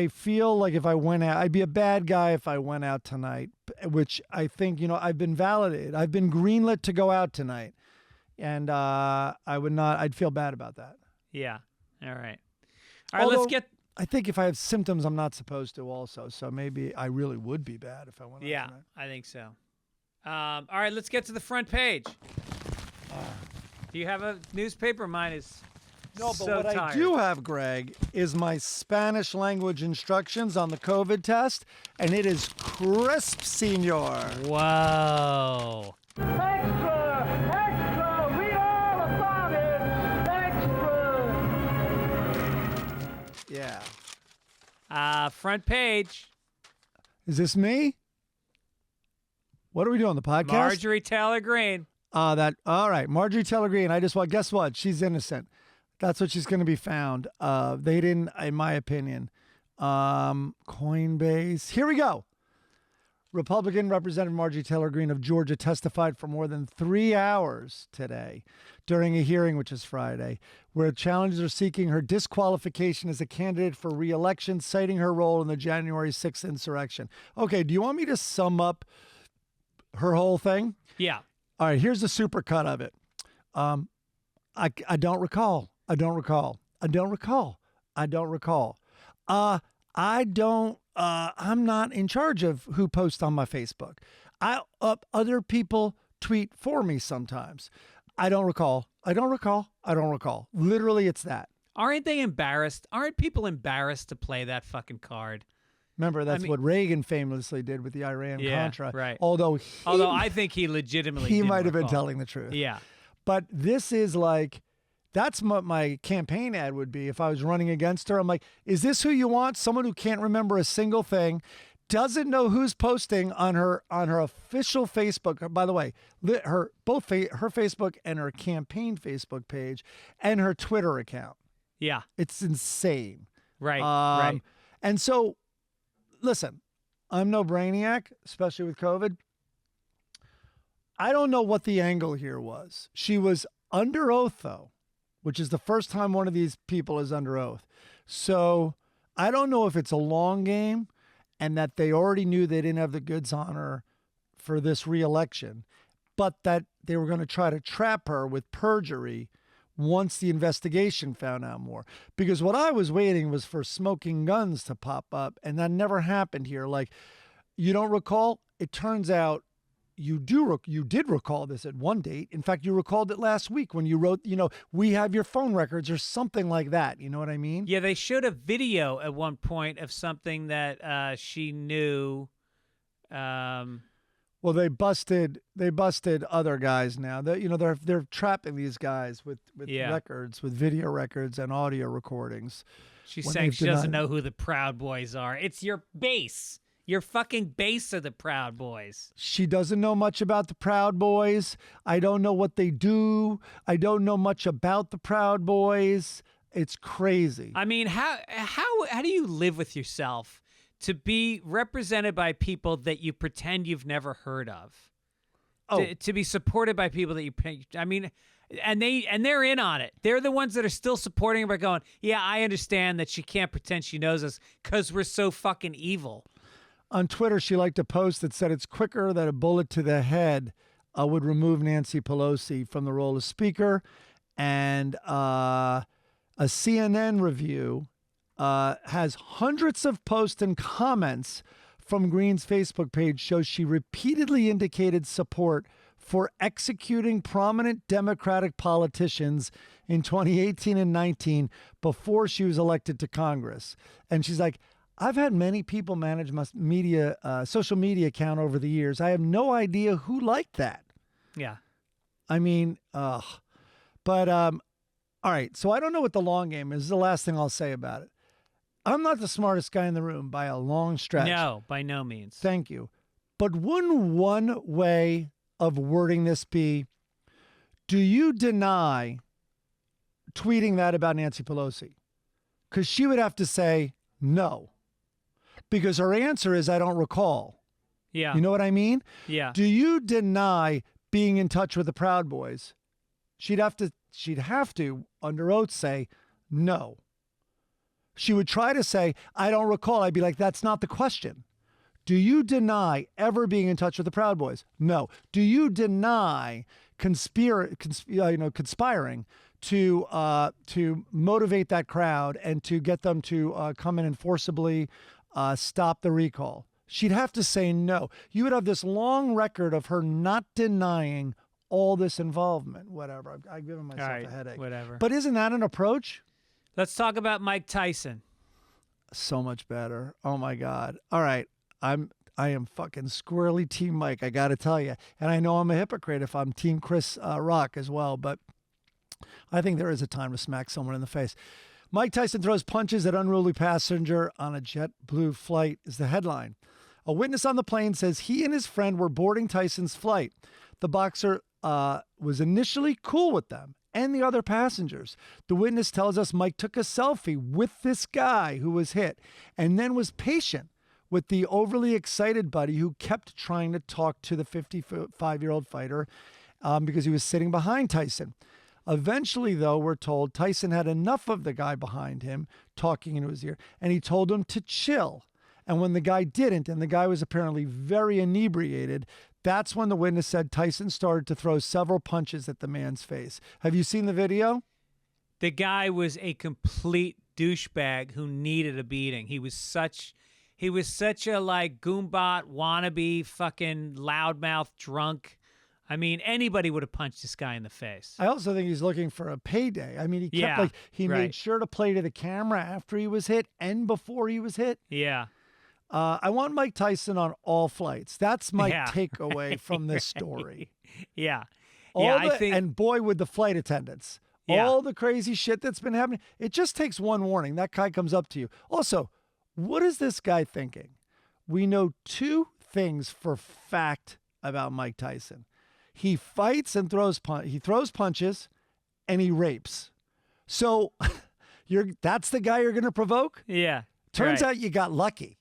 S2: feel like if I went out, I'd be a bad guy if I went out tonight, which I think, I've been validated. I've been greenlit to go out tonight. And I'd feel bad about that.
S1: Yeah. All right. Let's get.
S2: I think if I have symptoms, I'm not supposed to also. So maybe I really would be bad if I went out tonight.
S1: I think so. All right, let's get to the front page. Do you have a newspaper? Mine is
S2: No, but I do have, Greg, is my Spanish language instructions on the COVID test, and it is crisp, senor.
S1: Whoa.
S3: Extra, read all about it. Extra.
S2: Yeah.
S1: Front page.
S2: Is this me? What are we doing, the podcast?
S1: Marjorie Taylor Green.
S2: All right. Marjorie Taylor Green. Guess what? She's innocent. That's what she's going to be found. They didn't, in my opinion. Coinbase. Here we go. Republican Representative Marjorie Taylor Green of Georgia testified for more than 3 hours today during a hearing, which is Friday, where challengers are seeking her disqualification as a candidate for re-election, citing her role in the January 6th insurrection. Okay, do you want me to sum up her whole thing?
S1: Yeah.
S2: All right, here's the supercut of it. I don't recall. I'm not in charge of who posts on my Facebook. Other people tweet for me sometimes. I don't recall. Literally, it's that.
S1: Aren't they embarrassed? Aren't people embarrassed to play that fucking card?
S2: Remember, that's what Reagan famously did with the Iran-Contra.
S1: Right.
S2: Although
S1: I think he legitimately
S2: he
S1: didn't
S2: might have been
S1: recall.
S2: telling the truth.
S1: Yeah.
S2: But this is like, that's what my campaign ad would be if I was running against her. I'm like, is this who you want? Someone who can't remember a single thing, doesn't know who's posting on her official Facebook. By the way, her Facebook and her campaign Facebook page and her Twitter account.
S1: Yeah.
S2: It's insane.
S1: Right. Right.
S2: And so, listen, I'm no brainiac, especially with COVID. I don't know what the angle here was. She was under oath, though, which is the first time one of these people is under oath. So I don't know if it's a long game and that they already knew they didn't have the goods on her for this reelection, but that they were going to try to trap her with perjury once the investigation found out more. Because what I was waiting was for smoking guns to pop up, and that never happened here. Like, you don't recall? It turns out you did recall this at one date. In fact, you recalled it last week when you wrote, we have your phone records or something like that. You know what I mean?
S1: Yeah, they showed a video at one point of something that she knew.
S2: Well, they busted other guys now. They're trapping these guys with records, with video records and audio recordings.
S1: She's saying she doesn't know who the Proud Boys are. It's your base. Your fucking base are the Proud Boys.
S2: She doesn't know much about the Proud Boys. I don't know what they do. I don't know much about the Proud Boys. It's crazy.
S1: I mean, how do you live with yourself to be represented by people that you pretend you've never heard of?
S2: Oh.
S1: To be supported by people that and they're in on it. They're the ones that are still supporting her by going, yeah, I understand that she can't pretend she knows us because we're so fucking evil.
S2: On Twitter, she liked a post that said it's quicker that a bullet to the head would remove Nancy Pelosi from the role of speaker. And a CNN review has hundreds of posts and comments from Green's Facebook page shows she repeatedly indicated support for executing prominent Democratic politicians in 2018 and 19 before she was elected to Congress. And she's like, I've had many people manage my social media account over the years. I have no idea who liked that.
S1: Yeah.
S2: I mean, but all right. So I don't know what the long game is. This is the last thing I'll say about it. I'm not the smartest guy in the room by a long stretch.
S1: No, by no means.
S2: Thank you. But wouldn't one way of wording this be, do you deny tweeting that about Nancy Pelosi? Because she would have to say no. Because her answer is, I don't recall.
S1: Yeah.
S2: You know what I mean?
S1: Yeah.
S2: Do you deny being in touch with the Proud Boys? She'd have to, under oath, say no. She would try to say, I don't recall. I'd be like, that's not the question. Do you deny ever being in touch with the Proud Boys? No. Do you deny conspiring to motivate that crowd and to get them to come in and forcibly stop the recall? She'd have to say no. You would have this long record of her not denying all this involvement. Whatever. I've given myself a headache.
S1: Whatever.
S2: But isn't that an approach?
S1: Let's talk about Mike Tyson.
S2: So much better. Oh my God. All right. I am fucking squarely Team Mike, I got to tell you. And I know I'm a hypocrite if I'm Team Chris Rock as well, but I think there is a time to smack someone in the face. Mike Tyson throws punches at unruly passenger on a JetBlue flight is the headline. A witness on the plane says he and his friend were boarding Tyson's flight. The boxer was initially cool with them and the other passengers. The witness tells us Mike took a selfie with this guy who was hit and then was patient with the overly excited buddy who kept trying to talk to the 55-year-old fighter because he was sitting behind Tyson. Eventually, though, we're told Tyson had enough of the guy behind him talking into his ear, and he told him to chill. And when the guy didn't, and the guy was apparently very inebriated, that's when the witness said Tyson started to throw several punches at the man's face. Have you seen the video?
S1: The guy was a complete douchebag who needed a beating. He was such a like goombot wannabe fucking loudmouth drunk. I mean, anybody would have punched this guy in the face.
S2: I also think he's looking for a payday. I mean, he made sure to play to the camera after he was hit and before he was hit.
S1: Yeah.
S2: I want Mike Tyson on all flights. That's my takeaway from this story.
S1: Yeah.
S2: And boy, with the flight attendants, all the crazy shit that's been happening, it just takes one warning. That guy comes up to you. Also, what is this guy thinking? We know two things for fact about Mike Tyson. He fights and throws punches, and he rapes. So that's the guy you're going to provoke?
S1: Yeah.
S2: Turns out you got lucky.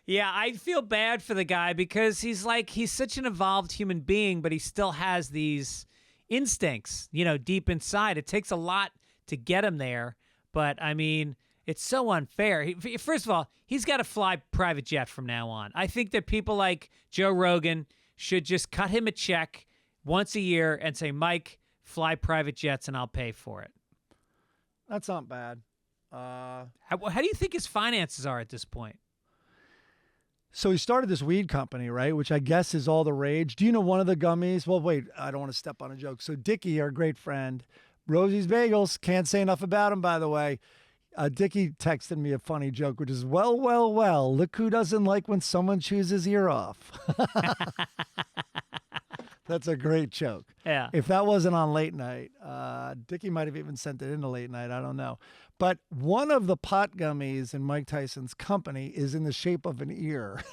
S1: Yeah, I feel bad for the guy because he's such an evolved human being, but he still has these instincts, deep inside. It takes a lot to get him there, but I mean, it's so unfair. First of all, he's got to fly private jet from now on. I think that people like Joe Rogan should just cut him a check once a year and say, Mike, fly private jets and I'll pay for it.
S2: That's not bad.
S1: How do you think his finances are at this point?
S2: So he started this weed company, right? Which I guess is all the rage. Do you know one of the gummies? Well, wait, I don't want to step on a joke. So Dickie, our great friend, Rosie's Bagels, can't say enough about him, by the way. Dickie texted me a funny joke, which is, well, look who doesn't like when someone chews his ear off. That's a great joke.
S1: Yeah.
S2: If that wasn't on late night, Dickie might have even sent it into late night. I don't know. But one of the pot gummies in Mike Tyson's company is in the shape of an ear.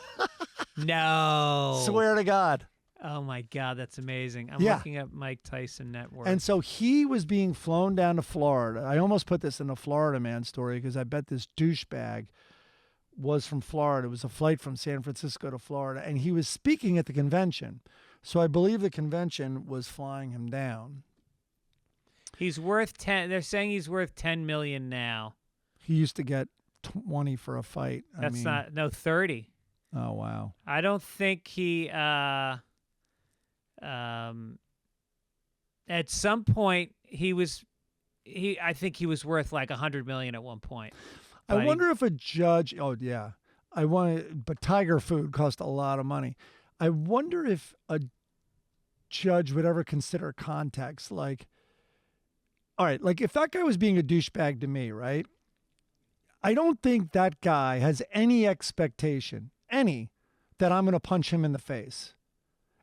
S1: No.
S2: Swear to God.
S1: Oh, my God. That's amazing. I'm
S2: Yeah.
S1: looking at Mike Tyson Network.
S2: And so he was being flown down to Florida. I almost put this in a Florida man story because I bet this douchebag was from Florida. It was a flight from San Francisco to Florida. And he was speaking at the convention. So I believe the convention was flying him down.
S1: He's worth 10. They're saying he's worth 10 million now.
S2: He used to get 20 for a fight.
S1: That's no 30.
S2: Oh, wow.
S1: I don't think he at some point I think he was worth like 100 million at one point.
S2: I wonder if a judge, but Tiger food cost a lot of money. I wonder if a judge would ever consider context. Like, all right, like if that guy was being a douchebag to me, right? I don't think that guy has any expectation, that I'm going to punch him in the face.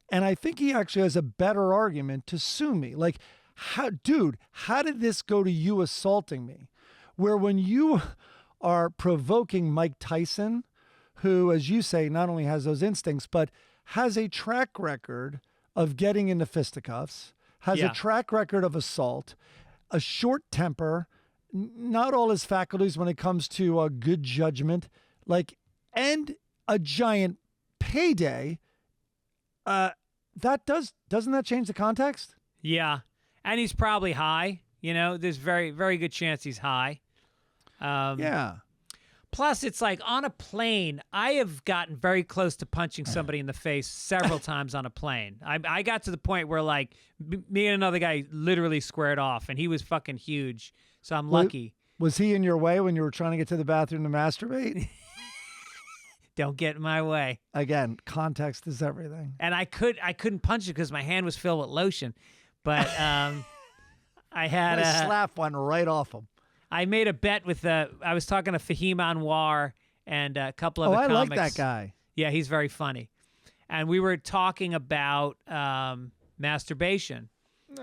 S2: And I think he actually has a better argument to sue me. Like, how did this go to you assaulting me? Where when you are provoking Mike Tyson, who, as you say, not only has those instincts, but has a track record of getting into fisticuffs, has a track record of assault, a short temper, not all his faculties when it comes to good judgment, and a giant payday. Doesn't that change the context?
S1: Yeah, and he's probably high. There's very, very good chance he's high.
S2: Yeah.
S1: Plus, it's like on a plane, I have gotten very close to punching somebody in the face several times on a plane. I got to the point where, like, me and another guy literally squared off, and he was fucking huge, so I'm lucky.
S2: Was he in your way when you were trying to get to the bathroom to masturbate?
S1: Don't get in my way.
S2: Again, context is everything.
S1: And I couldn't punch it because my hand was filled with lotion, but I had
S2: a slap one right off him.
S1: I made a bet with I was talking to Fahim Anwar and a couple other comics.
S2: I like that guy.
S1: Yeah, he's very funny. And we were talking about masturbation.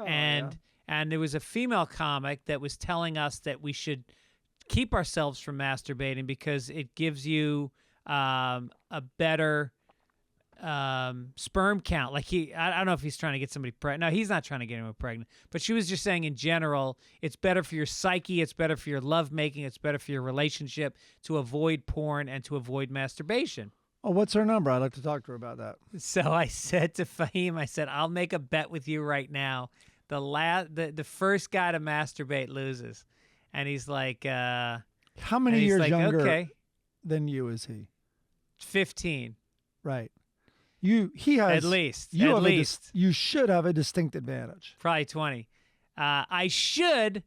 S1: And there was a female comic that was telling us that we should keep ourselves from masturbating because it gives you a better sperm count. Like I don't know if he's trying to get somebody pregnant. No, he's not trying to get anyone pregnant. But she was just saying in general, it's better for your psyche, it's better for your lovemaking, it's better for your relationship to avoid porn and to avoid masturbation.
S2: Oh, what's her number? I'd like to talk to her about that.
S1: So I said to Fahim, I'll make a bet with you right now. The first guy to masturbate loses. And he's like,
S2: how many years younger than you is he?
S1: 15.
S2: Right. He has
S1: at least.
S2: You should have a distinct advantage.
S1: Probably 20. I should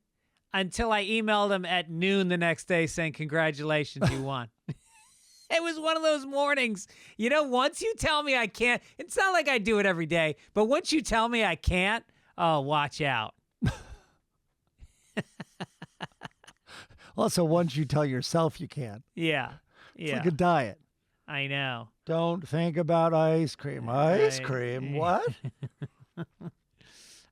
S1: until I emailed him at noon the next day saying, congratulations, you won. It was one of those mornings. Once you tell me I can't, it's not like I do it every day, but once you tell me I can't, oh, watch out.
S2: Also, once you tell yourself you can't.
S1: Yeah.
S2: It's like a diet.
S1: I know.
S2: Don't think about ice cream. Ice cream? What?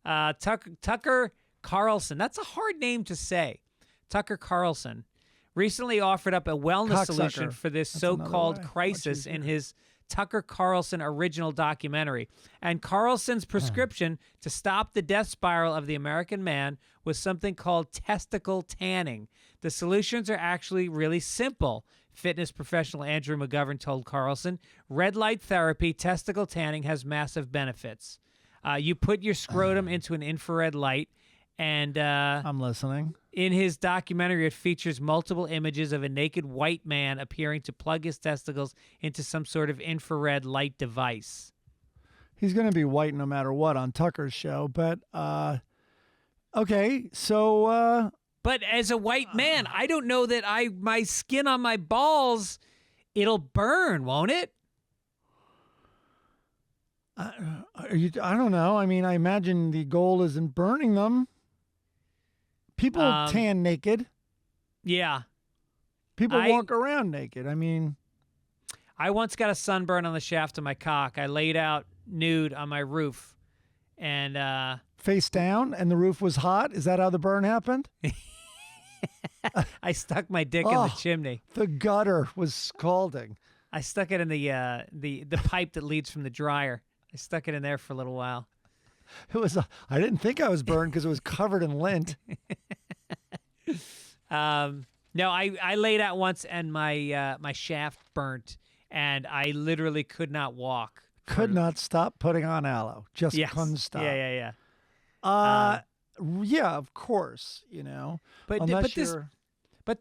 S1: Tucker Carlson. That's a hard name to say. Tucker Carlson recently offered up a wellness solution for this so-called crisis in his Tucker Carlson original documentary. And Carlson's prescription to stop the death spiral of the American man was something called testicle tanning. The solutions are actually really simple. fitness professional Andrew McGovern told Carlson, red light therapy, testicle tanning has massive benefits. You put your scrotum into an infrared light, and
S2: I'm listening.
S1: in his documentary, it features multiple images of a naked white man appearing to plug his testicles into some sort of infrared light device.
S2: He's going to be white no matter what on Tucker's show, but okay, so
S1: But as a white man, I don't know that my skin on my balls, it'll burn, won't it?
S2: I don't know. I mean, I imagine the goal isn't burning them. People tan naked.
S1: Yeah.
S2: People walk around naked. I mean,
S1: I once got a sunburn on the shaft of my cock. I laid out nude on my roof, and
S2: face down, and the roof was hot. Is that how the burn happened?
S1: I stuck my dick in the chimney.
S2: The gutter was scalding.
S1: I stuck it in the pipe that leads from the dryer. I stuck it in there for a little while.
S2: It was. I didn't think I was burned because it was covered in lint.
S1: No, I laid out once, and my shaft burnt, and I literally could not walk.
S2: Could not stop putting on aloe. Just couldn't stop.
S1: Yeah.
S2: Yeah, of course. You know,
S1: But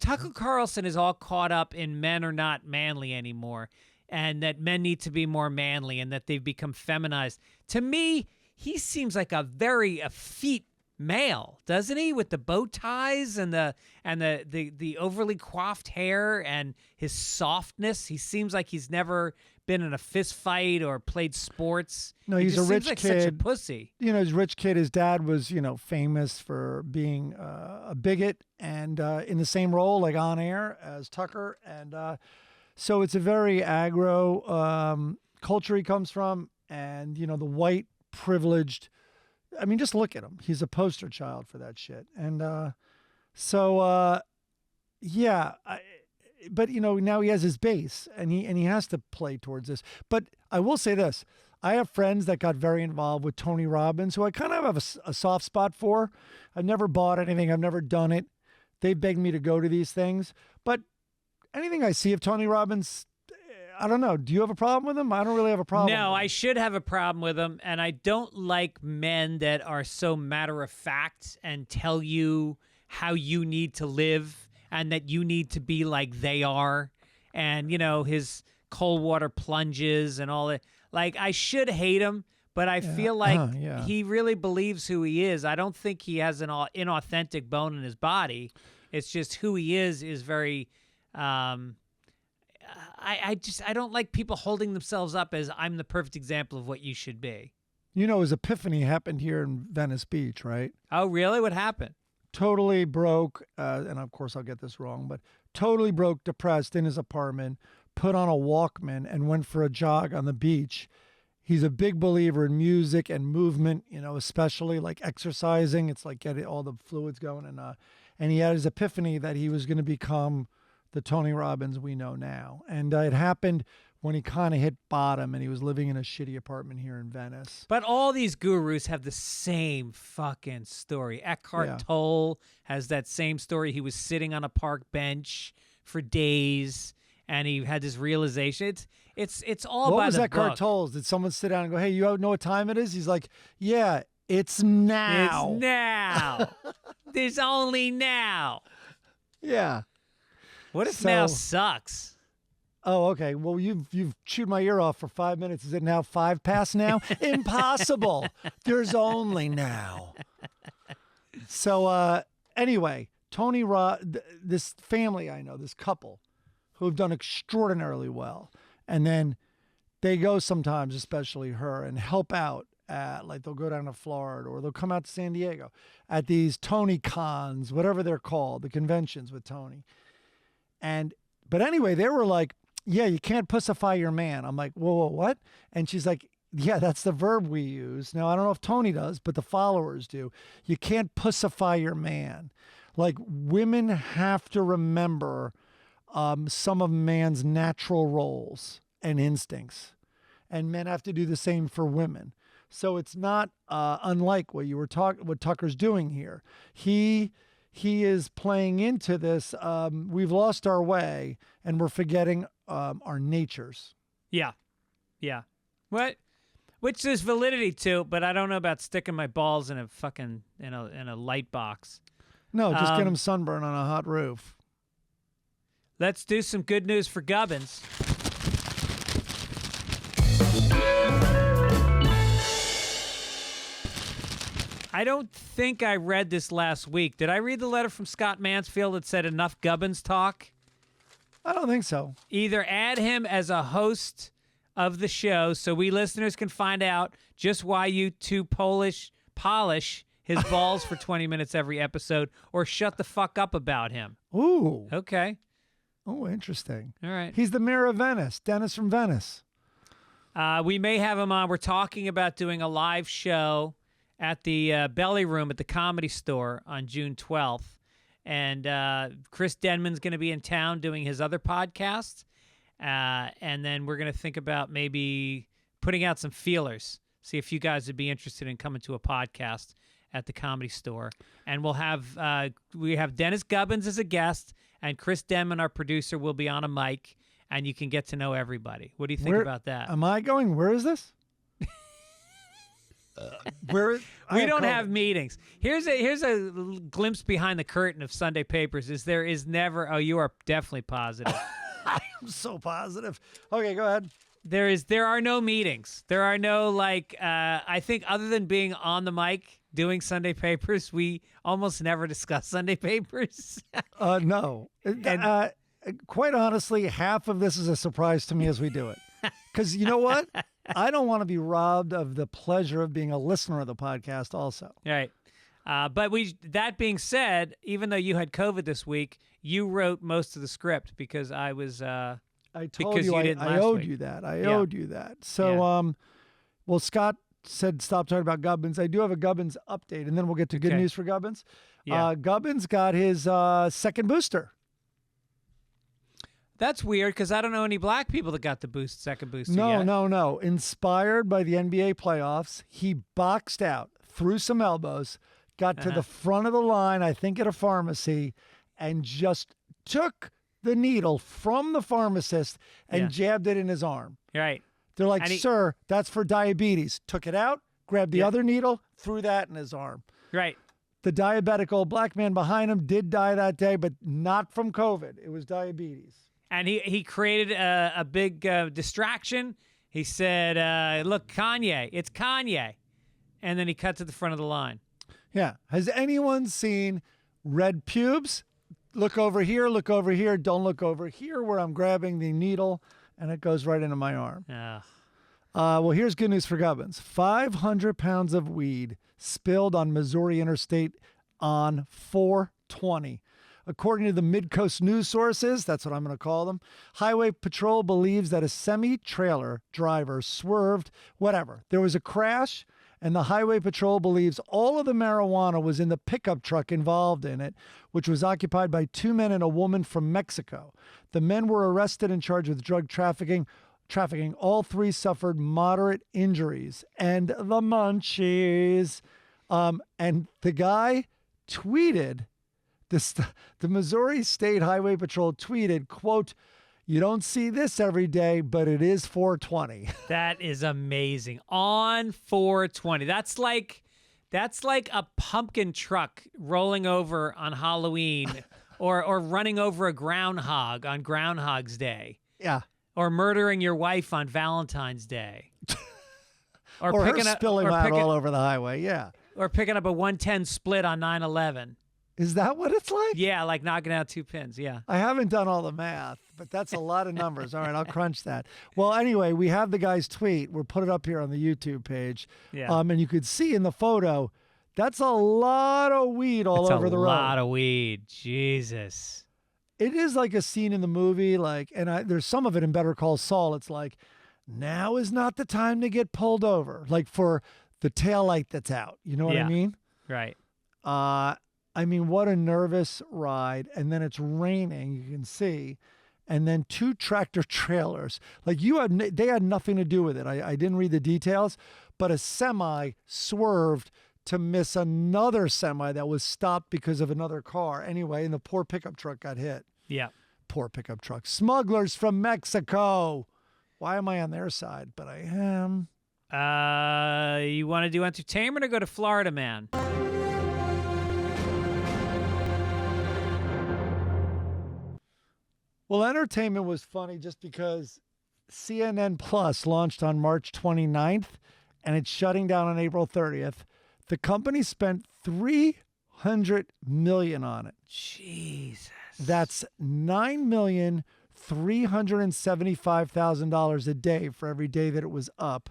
S1: Tucker Carlson is all caught up in men are not manly anymore, and that men need to be more manly, and that they've become feminized. To me, he seems like a very effete male, doesn't he? With the bow ties and the overly coiffed hair and his softness, he seems like he's never been in a fist fight or played sports.
S2: No,
S1: he
S2: he's
S1: just
S2: a rich
S1: seems like
S2: kid.
S1: such a pussy.
S2: You know, he's a rich kid. His dad was, famous for being a bigot, and in the same role, like on air as Tucker, and so it's a very aggro culture he comes from, and the white privileged. I mean, just look at him. He's a poster child for that shit. And yeah. But now he has his base, and he has to play towards this. But I will say this: I have friends that got very involved with Tony Robbins, who I kind of have a soft spot for. I've never bought anything. I've never done it. They begged me to go to these things, but anything I see of Tony Robbins, I don't know. Do you have a problem with him? I don't really have a problem.
S1: No,
S2: with him.
S1: I should have a problem with him, and I don't like men that are so matter of fact and tell you how you need to live and that you need to be like they are, and his cold water plunges and all that. Like, I should hate him, but I feel like he really believes who he is. I don't think he has an inauthentic bone in his body. It's just who he is very. I don't like people holding themselves up as I'm the perfect example of what you should be.
S2: His epiphany happened here in Venice Beach, right?
S1: Oh, really? What happened?
S2: Totally broke, and of course I'll get this wrong, but totally broke, depressed in his apartment, put on a Walkman and went for a jog on the beach. He's a big believer in music and movement, especially like exercising. It's like getting all the fluids going, and he had his epiphany that he was going to become the Tony Robbins we know now. And it happened when he kind of hit bottom and he was living in a shitty apartment here in Venice.
S1: But all these gurus have the same fucking story. Eckhart Tolle has that same story. He was sitting on a park bench for days and he had this realization. It's all
S2: what
S1: by
S2: was
S1: the
S2: Eckhart
S1: book.
S2: Tolle's? Did someone sit down and go, "Hey, you know what time it is?" He's like, "Yeah, it's now."
S1: It's now. There's only now.
S2: Yeah.
S1: What if now sucks?
S2: Oh, okay. Well, you've chewed my ear off for 5 minutes. Is it now 5 past now? Impossible. There's only now. So anyway, Tony this family I know, this couple who have done extraordinarily well. And then they go sometimes, especially her, and help out like they'll go down to Florida or they'll come out to San Diego at these Tony cons, whatever they're called, the conventions with Tony. But anyway, they were like, "Yeah, you can't pussify your man." I'm like, whoa, what? And she's like, "Yeah, that's the verb we use." Now, I don't know if Tony does, but the followers do. You can't pussify your man. Like, women have to remember some of man's natural roles and instincts, and men have to do the same for women. So it's not unlike what you were what Tucker's doing here. he is playing into this. We've lost our way and we're forgetting our natures.
S1: Yeah. Yeah. Which there's validity to, but I don't know about sticking my balls in a fucking in a light box.
S2: No, just get him sunburned on a hot roof.
S1: Let's do some good news for Gubbins. I don't think I read this last week. Did I read the letter from Scott Mansfield that said enough Gubbins talk?
S2: I don't think so.
S1: Either add him as a host of the show so we listeners can find out just why you two polish his balls for 20 minutes every episode, or shut the fuck up about him.
S2: Ooh.
S1: Okay.
S2: Oh, interesting.
S1: All right.
S2: He's the mayor of Venice, Dennis from Venice.
S1: We may have him on. We're talking about doing a live show at the Belly Room at the Comedy Store on June 12th. And Chris Denman's going to be in town doing his other podcast. And then we're going to think about maybe putting out some feelers, see if you guys would be interested in coming to a podcast at the Comedy Store. And we'll have we have Dennis Gubbins as a guest, and Chris Denman, our producer, will be on a mic, and you can get to know everybody. What do you think about that?
S2: Am I going? Where is this?
S1: We don't have meetings. Here's a glimpse behind the curtain of Sunday Papers. There is never. Oh, you are definitely positive.
S2: I'm so positive. Okay, go ahead.
S1: There are no meetings. There are no I think other than being on the mic doing Sunday Papers, we almost never discuss Sunday Papers.
S2: No. Quite honestly, half of this is a surprise to me as we do it. Because you know what? I don't want to be robbed of the pleasure of being a listener of the podcast also.
S1: Right. But that being said, even though you had COVID this week, you wrote most of the script because I was
S2: I told you I owed you that. I owed you that. So well, Scott said stop talking about Gubbins. I do have a Gubbins update, and then we'll get to good news for Gubbins.
S1: Yeah.
S2: Gubbins got his second booster.
S1: That's weird because I don't know any black people that got the second booster yet.
S2: No. Inspired by the NBA playoffs, he boxed out, threw some elbows, got to the front of the line, I think at a pharmacy, and just took the needle from the pharmacist and jabbed it in his arm.
S1: Right.
S2: They're like, sir, that's for diabetes. Took it out, grabbed the other needle, threw that in his arm.
S1: Right.
S2: The diabetic old black man behind him did die that day, but not from COVID. It was diabetes.
S1: And he created a big distraction. He said, look, Kanye, it's Kanye. And then he cut to the front of the line.
S2: Yeah. Has anyone seen red pubes? Look over here, don't look over here where I'm grabbing the needle and it goes right into my arm. Well, here's good news for Gubbins. 500 pounds of weed spilled on Missouri Interstate on 4/20. According to the Mid-Coast news sources, that's what I'm going to call them, Highway Patrol believes that a semi-trailer driver swerved, whatever. There was a crash, and the Highway Patrol believes all of the marijuana was in the pickup truck involved in it, which was occupied by 2 men and a woman from Mexico. The men were arrested and charged with drug trafficking. All three suffered moderate injuries. And the munchies. And the guy tweeted, the Missouri State Highway Patrol tweeted, quote, "You don't see this every day, but it is 4/20."
S1: That is amazing. On 4/20. That's like a pumpkin truck rolling over on Halloween or running over a groundhog on Groundhog's Day.
S2: Yeah.
S1: Or murdering your wife on Valentine's Day.
S2: Or her spilling out all over the highway, yeah.
S1: Or picking up a 110 split on 9/11.
S2: Is that what it's like?
S1: Yeah, like knocking out 2 pins, yeah.
S2: I haven't done all the math, but that's a lot of numbers. All right, I'll crunch that. Well, anyway, we have the guy's tweet. We'll put it up here on the YouTube page.
S1: Yeah.
S2: And you could see in the photo, that's a lot of weed all over the road.
S1: That's a lot of weed. Jesus.
S2: It is like a scene in the movie, there's some of it in Better Call Saul. It's like, now is not the time to get pulled over, like for the taillight that's out. You know what I mean?
S1: Right.
S2: I mean, what a nervous ride. And then it's raining, you can see. And then 2 tractor trailers. Like they had nothing to do with it. I didn't read the details, but a semi swerved to miss another semi that was stopped because of another car. Anyway, and the poor pickup truck got hit.
S1: Yeah.
S2: Poor pickup truck. Smugglers from Mexico. Why am I on their side? But I am.
S1: You want to do entertainment or go to Florida Man?
S2: Well, entertainment was funny just because CNN Plus launched on March 29th and it's shutting down on April 30th. The company spent $300 million on it.
S1: Jesus.
S2: That's $9,375,000 a day for every day that it was up.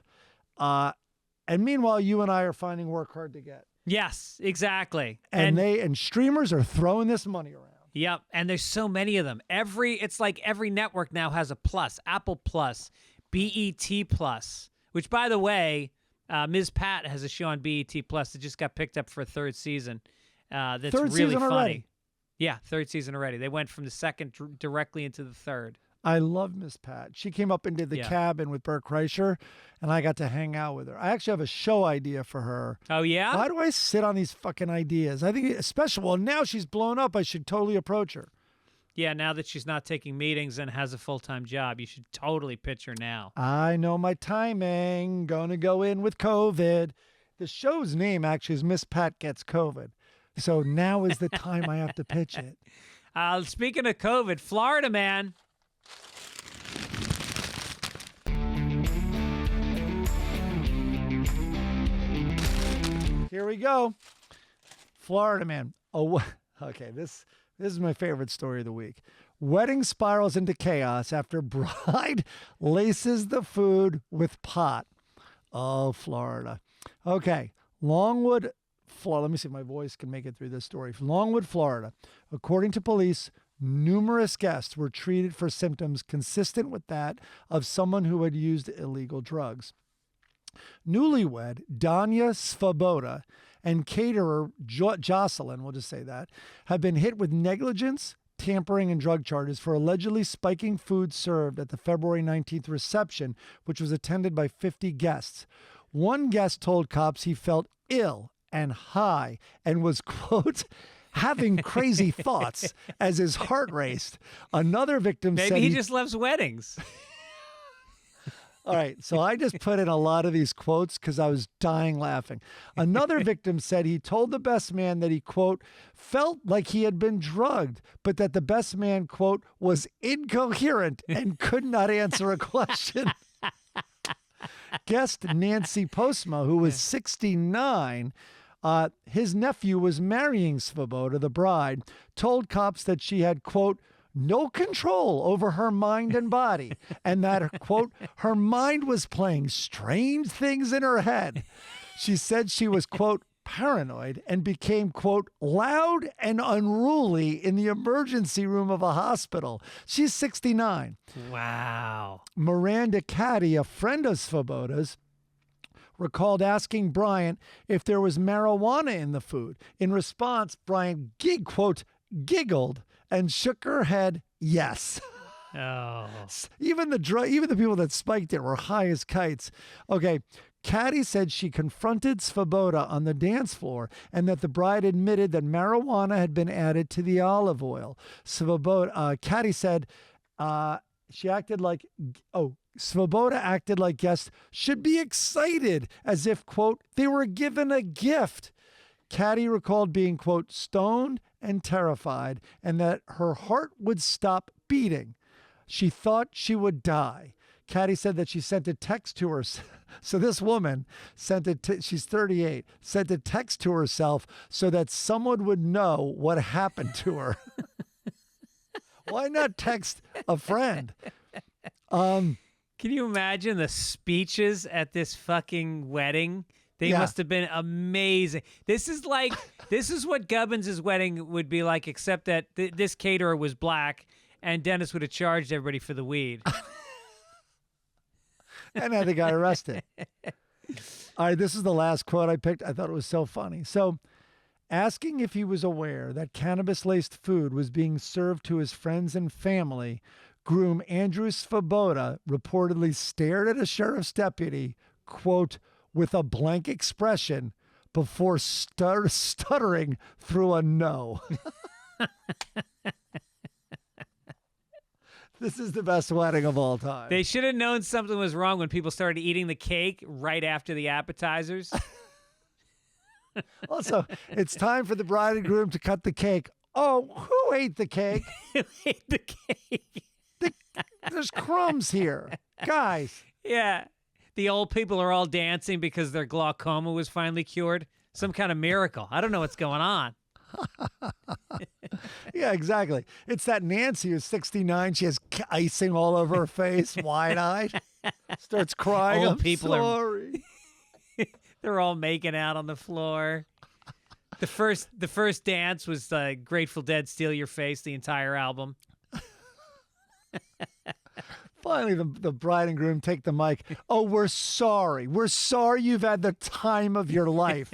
S2: And meanwhile, you and I are finding work hard to get.
S1: Yes, exactly.
S2: And streamers are throwing this money around.
S1: Yep, and there's so many of them. It's like every network now has a plus. Apple Plus, BET Plus, which, by the way, Ms. Pat has a show on BET Plus that just got picked up for a third season. That's
S2: third
S1: really
S2: season
S1: funny.
S2: already.
S1: Yeah, third season already. They went from the second directly into the third.
S2: I love Miss Pat. She came up and did the cabin with Bert Kreischer, and I got to hang out with her. I actually have a show idea for her.
S1: Oh, yeah?
S2: Why do I sit on these fucking ideas? I think especially, well, now she's blown up. I should totally approach her.
S1: Yeah, now that she's not taking meetings and has a full-time job, you should totally pitch her now.
S2: I know my timing. Gonna go in with COVID. The show's name actually is Miss Pat Gets COVID. So now is the time I have to pitch it.
S1: Speaking of COVID, Florida Man.
S2: Here we go. Florida Man. Oh, okay. This is my favorite story of the week. Wedding spirals into chaos after bride laces the food with pot. Oh, Florida. Okay. Longwood, Florida. Let me see if my voice can make it through this story. Longwood, Florida. According to police, numerous guests were treated for symptoms consistent with that of someone who had used illegal drugs. Newlywed Danya Svoboda and caterer Jocelyn, we'll just say that, have been hit with negligence, tampering, and drug charges for allegedly spiking food served at the February 19th reception, which was attended by 50 guests. One guest told cops he felt ill and high and was, quote, having crazy thoughts as his heart raced. Another victim said
S1: Maybe he just loves weddings.
S2: All right, so I just put in a lot of these quotes because I was dying laughing. Another victim said he told the best man that he, quote, felt like he had been drugged, but that the best man, quote, was incoherent and could not answer a question. Guest Nancy Postma, who was 69, his nephew was marrying Svoboda, the bride, told cops that she had, quote, no control over her mind and body, and that, quote, her mind was playing strange things in her head. She said she was, quote, paranoid and became, quote, loud and unruly in the emergency room of a hospital. She's 69.
S1: Wow.
S2: Miranda Caddy, a friend of Svoboda's, recalled asking Bryant if there was marijuana in the food. In response, Bryant, quote, giggled and shook her head yes.
S1: Oh.
S2: Even the people that spiked it were high as kites. Okay, Caddy said she confronted Svoboda on the dance floor and that the bride admitted that marijuana had been added to the olive oil. Caddy said she acted like, Svoboda acted like guests should be excited as if, quote, they were given a gift. Caddy recalled being, quote, stoned and terrified and that her heart would stop beating. She thought she would die. Caddy said that she sent a text to her. So this woman she's 38, sent a text to herself so that someone would know what happened to her. Why not text a friend?
S1: Can you imagine the speeches at this fucking wedding? They must have been amazing. This is what Gubbins' wedding would be like, except that this caterer was black and Dennis would have charged everybody for the weed.
S2: And had the guy arrested. All right, this is the last quote I picked. I thought it was so funny. So, asking if he was aware that cannabis-laced food was being served to his friends and family, groom Andrew Svoboda reportedly stared at a sheriff's deputy, quote, with a blank expression before stuttering through a no. This is the best wedding of all time.
S1: They should have known something was wrong when people started eating the cake right after the appetizers.
S2: Also, it's time for the bride and groom to cut the cake. Oh, who ate the cake?
S1: Who ate the cake?
S2: There's crumbs here. Guys.
S1: Yeah. The old people are all dancing because their glaucoma was finally cured. Some kind of miracle. I don't know what's going on.
S2: Yeah, exactly. It's that Nancy who's 69. She has icing all over her face, wide-eyed. Starts crying.
S1: Old
S2: I'm
S1: people
S2: sorry.
S1: They're all making out on the floor. The first dance was Grateful Dead, Steal Your Face, the entire album.
S2: Finally, the bride and groom take the mic. Oh, we're sorry. We're sorry you've had the time of your life.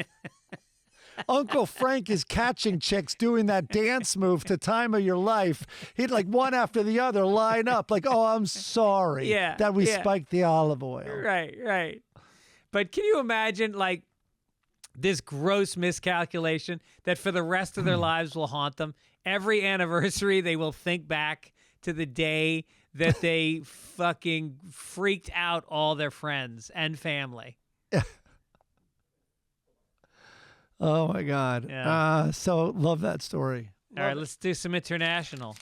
S2: Uncle Frank is catching chicks doing that dance move to Time of Your Life. He'd like one after the other line up like, oh, I'm sorry that we spiked the olive oil.
S1: Right. But can you imagine like this gross miscalculation that for the rest of their lives will haunt them? Every anniversary, they will think back to the day that they fucking freaked out all their friends and family.
S2: Oh, my God.
S1: Yeah.
S2: So love that story.
S1: All right, let's do some international.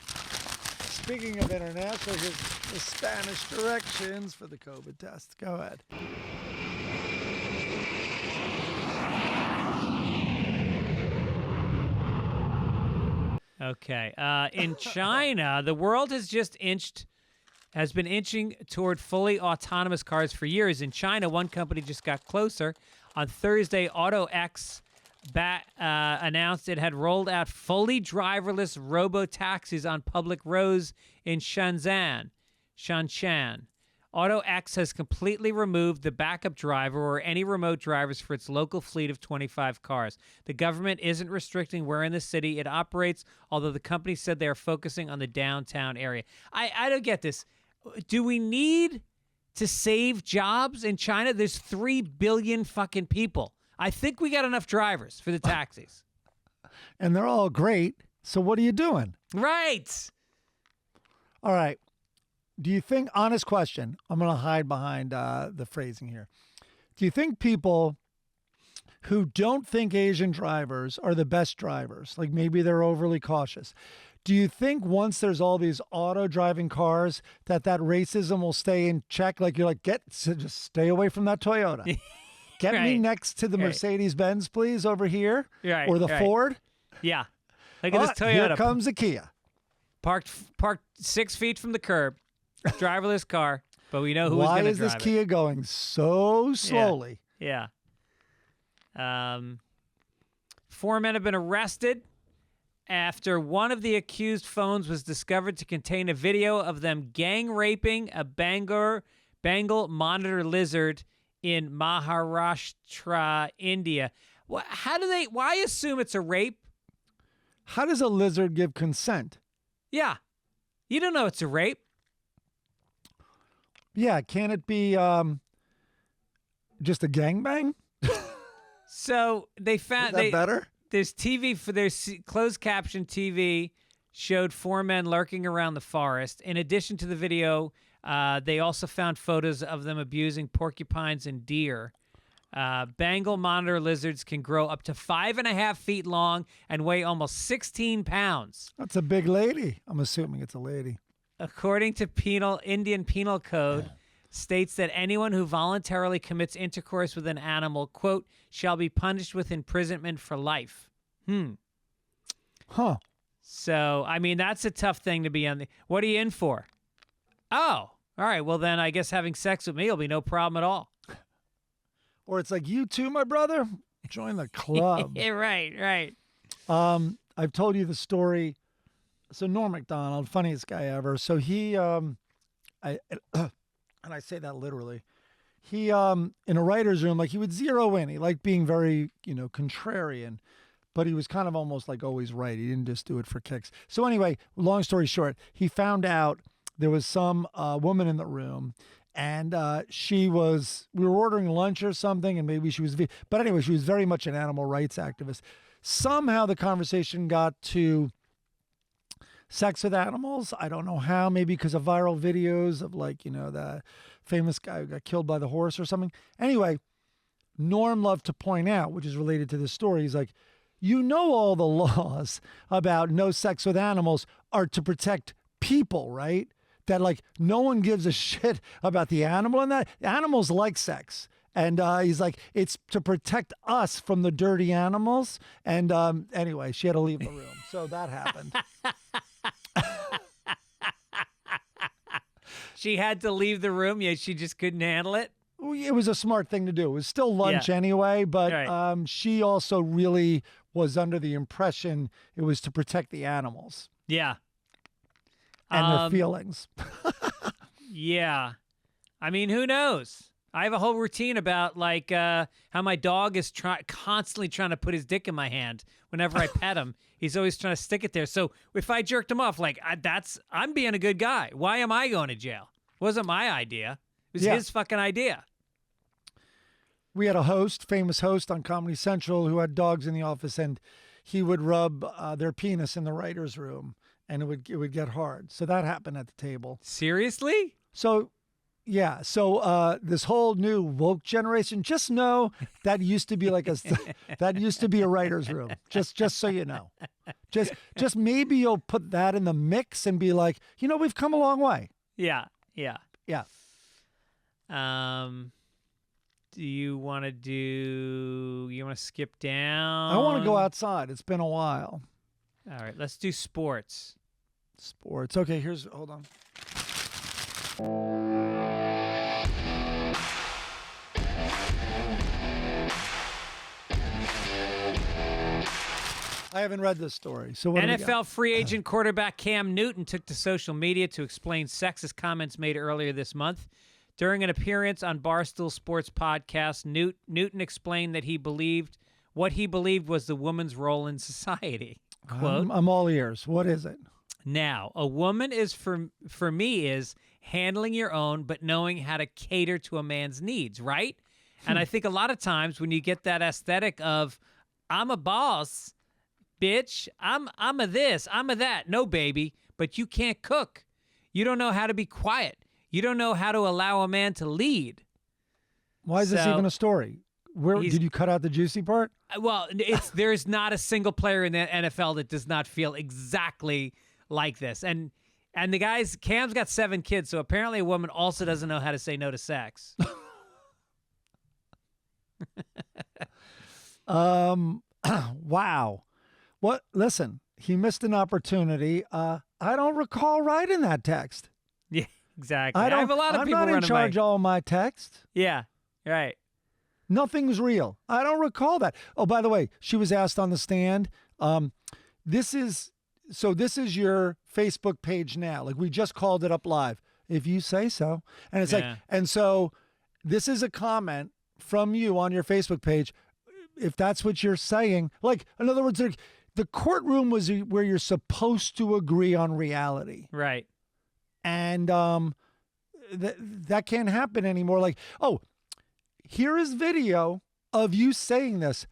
S2: Speaking of international, here's the Spanish directions for the COVID test. Go ahead.
S1: Okay. In China, the world has been inching toward fully autonomous cars for years. In China, one company just got closer. On Thursday, AutoX announced it had rolled out fully driverless robo-taxis on public roads in Shenzhen. AutoX has completely removed the backup driver or any remote drivers for its local fleet of 25 cars. The government isn't restricting where in the city it operates, although the company said they are focusing on the downtown area. I don't get this. Do we need to save jobs in China? There's 3 billion fucking people. I think we got enough drivers for the taxis.
S2: And they're all great. So what are you doing?
S1: Right.
S2: All right. Do you think, honest question, I'm going to hide behind the phrasing here. Do you think people who don't think Asian drivers are the best drivers, like maybe they're overly cautious, do you think once there's all these auto driving cars that racism will stay in check? Like you're like, just stay away from that Toyota. Get me next to the Mercedes-Benz, please, over here.
S1: Right.
S2: Or the Ford.
S1: Yeah. Look at this Toyota.
S2: Here comes a Kia.
S1: Parked 6 feet from the curb. Driverless car, but we know who's going to drive it.
S2: Why is this Kia going so slowly?
S1: Yeah. 4 men have been arrested after one of the accused phones was discovered to contain a video of them gang raping a Bengal monitor lizard in Maharashtra, India. Why assume it's a rape?
S2: How does a lizard give consent?
S1: Yeah. You don't know it's a rape.
S2: Yeah, can it be just a gangbang?
S1: So they found
S2: Is that better?
S1: There's TV for their closed caption TV showed 4 men lurking around the forest. In addition to the video, they also found photos of them abusing porcupines and deer. Bengal monitor lizards can grow up to 5.5 feet long and weigh almost 16 pounds.
S2: That's a big lady. I'm assuming it's a lady.
S1: According to Indian Penal Code, states that anyone who voluntarily commits intercourse with an animal, quote, shall be punished with imprisonment for life.
S2: Huh.
S1: So, I mean, that's a tough thing to be on. What are you in for? Oh, all right. Well, then I guess having sex with me will be no problem at all.
S2: Or it's like, you too, my brother? Join the club.
S1: Yeah, right.
S2: I've told you the story. So Norm Macdonald, funniest guy ever. So he, and I say that literally, he, in a writer's room, like he would zero in. He liked being very, contrarian, but he was kind of almost like always right. He didn't just do it for kicks. So anyway, long story short, he found out there was some woman in the room And we were ordering lunch or something, and maybe she was, but anyway, she was very much an animal rights activist. Somehow the conversation got to sex with animals. I don't know how, maybe because of viral videos of the famous guy who got killed by the horse or something. Anyway, Norm loved to point out, which is related to this story, he's like, all the laws about no sex with animals are to protect people, right? That no one gives a shit about the animal, and that animals like sex. And he's like, it's to protect us from the dirty animals. And anyway, she had to leave the room. So that happened.
S1: She had to leave the room. Yeah, she just couldn't handle it.
S2: It was a smart thing to do. It was still lunch anyway, but
S1: Right.
S2: She also really was under the impression it was to protect the animals
S1: Yeah.
S2: and their feelings.
S1: Yeah. I mean, who knows? I have a whole routine about how my dog is constantly trying to put his dick in my hand. Whenever I pet him, he's always trying to stick it there. So if I jerked him off, I'm being a good guy. Why am I going to jail? It wasn't my idea. It was his fucking idea.
S2: We had a famous host on Comedy Central who had dogs in the office, and he would rub their penis in the writer's room, and it would get hard. So that happened at the table.
S1: Seriously?
S2: So, yeah. So this whole new woke generation, just know that used to be that used to be a writer's room. Just so you know. Just maybe you'll put that in the mix and be like, we've come a long way.
S1: Yeah. Yeah.
S2: Yeah.
S1: Do you want to skip down?
S2: I want to go outside. It's been a while.
S1: All right, let's do sports.
S2: Sports. Okay, hold on. I haven't read this story. So what do we got?
S1: NFL free agent quarterback Cam Newton took to social media to explain sexist comments made earlier this month. During an appearance on Barstool Sports podcast, Newton explained that what he believed was the woman's role in society. Quote,
S2: I'm all ears. What is it?
S1: Now, a woman is for me is handling your own, but knowing how to cater to a man's needs, right? And I think a lot of times when you get that aesthetic of, I'm a boss, bitch, I'm a this, I'm a that. No, baby, but you can't cook. You don't know how to be quiet. You don't know how to allow a man to lead.
S2: Why is this even a story? Where did you cut out the juicy part?
S1: Well, there's not a single player in the NFL that does not feel exactly like this. And the Cam's got 7 kids, so apparently a woman also doesn't know how to say no to sex.
S2: Wow. What? Listen, he missed an opportunity. I don't recall writing that text.
S1: Yeah, exactly. I have a lot of people
S2: I'm not in charge of all my text.
S1: Yeah, right.
S2: Nothing's real. I don't recall that. Oh, by the way, she was asked on the stand. This is your Facebook page now. Like, we just called it up live. If you say so. And it's and so this is a comment from you on your Facebook page. If that's what you're saying, in other words, the courtroom was where you're supposed to agree on reality.
S1: Right.
S2: And that can't happen anymore. Here is video of you saying this.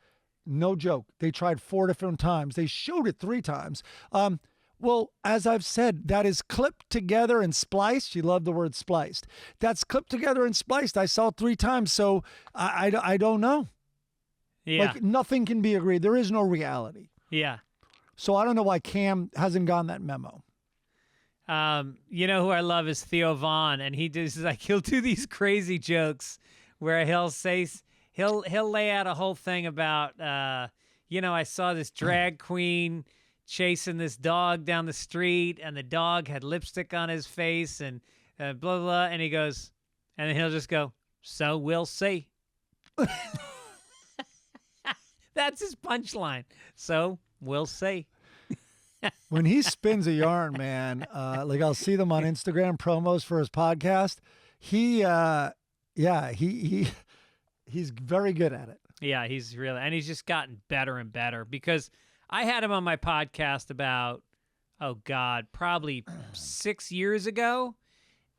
S2: No joke. They tried 4 different times. They showed it 3 times. Well, as I've said, that is clipped together and spliced. She loved the word spliced. That's clipped together and spliced. I saw it 3 times, so I don't know.
S1: Yeah.
S2: Nothing can be agreed. There is no reality.
S1: Yeah.
S2: So I don't know why Cam hasn't gotten that memo.
S1: You know who I love is Theo Vaughn, and he'll do these crazy jokes where he'll lay out a whole thing about, I saw this drag queen chasing this dog down the street, and the dog had lipstick on his face, and blah, blah, and he goes, and then he'll just go, so we'll see. That's his punchline. So we'll see.
S2: When he spins a yarn, man, I'll see them on Instagram promos for his podcast. He's very good at it.
S1: Yeah, he's just gotten better and better, because I had him on my podcast about, probably 6 years ago.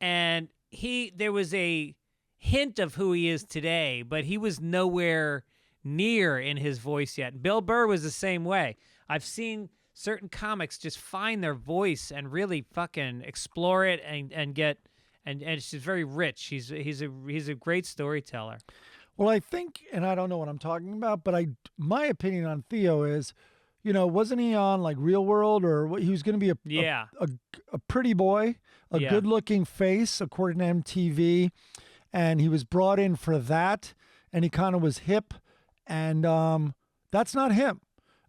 S1: And there was a hint of who he is today, but he was nowhere near in his voice yet. Bill Burr was the same way. I've seen certain comics just find their voice and really fucking explore it and get and it's just very rich. He's a great storyteller.
S2: Well, I think, and I don't know what I'm talking about, but my opinion on Theo is, wasn't he on like Real World or what? He was going to be a pretty boy, a good-looking face, according to MTV, and he was brought in for that, and he kind of was hip, and that's not him.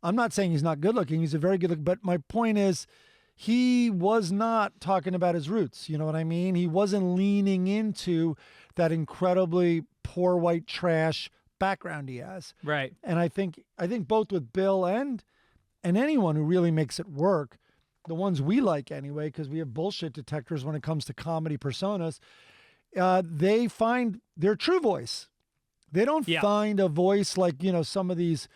S2: I'm not saying he's not good-looking. He's a very good-looking, but my point is, he was not talking about his roots. You know what I mean? He wasn't leaning into that incredibly poor white trash background he has.
S1: Right.
S2: And I think both with Bill and anyone who really makes it work, the ones we like anyway, because we have bullshit detectors when it comes to comedy personas, they find their true voice. They don't find a voice like, some of these,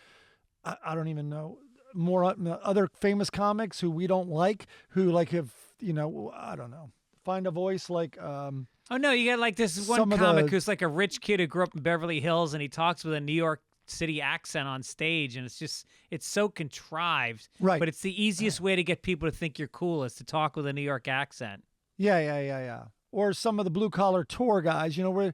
S2: I don't even know, more other famous comics who we don't like, who like have, I don't know, find a voice like...
S1: oh, no, you got like this one comic who's like a rich kid who grew up in Beverly Hills, and he talks with a New York City accent on stage, and it's so contrived. Right. But it's the easiest way to get people to think you're cool is to talk with a New York accent.
S2: Yeah. Or some of the blue-collar tour guys, where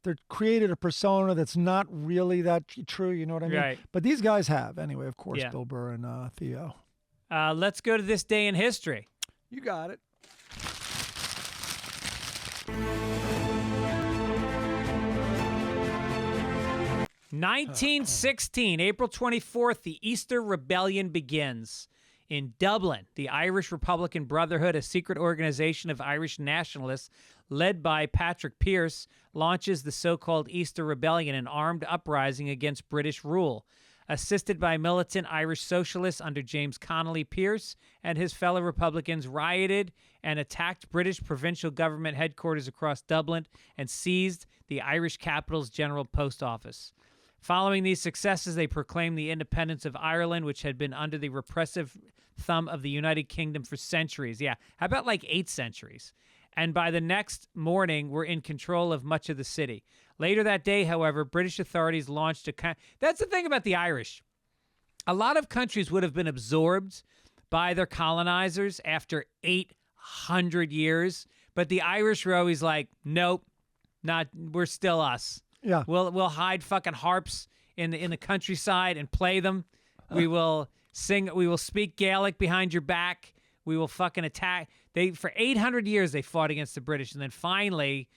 S2: they're created a persona that's not really that true, you know what I mean?
S1: Right.
S2: But these guys have, anyway, of course, Bill Burr and Theo.
S1: Let's go to this day in history.
S2: You got it.
S1: 1916, April 24th, the Easter Rebellion begins. In Dublin, the Irish Republican Brotherhood, a secret organization of Irish nationalists led by Patrick Pearse, launches the so-called Easter Rebellion, an armed uprising against British rule. Assisted by militant Irish socialists under James Connolly, Pearse and his fellow Republicans rioted and attacked British provincial government headquarters across Dublin and seized the Irish capital's General Post Office. Following these successes, they proclaimed the independence of Ireland, which had been under the repressive thumb of the United Kingdom for centuries. Yeah, how about like 8 centuries? And by the next morning, were in control of much of the city. Later that day, however, British authorities launched that's the thing about the Irish. A lot of countries would have been absorbed by their colonizers after 800 years, but the Irish were always like, nope, we're still us.
S2: Yeah,
S1: we'll hide fucking harps in the countryside and play them. We will sing. We will speak Gaelic behind your back. We will fucking attack. For 800 years they fought against the British, and then finally,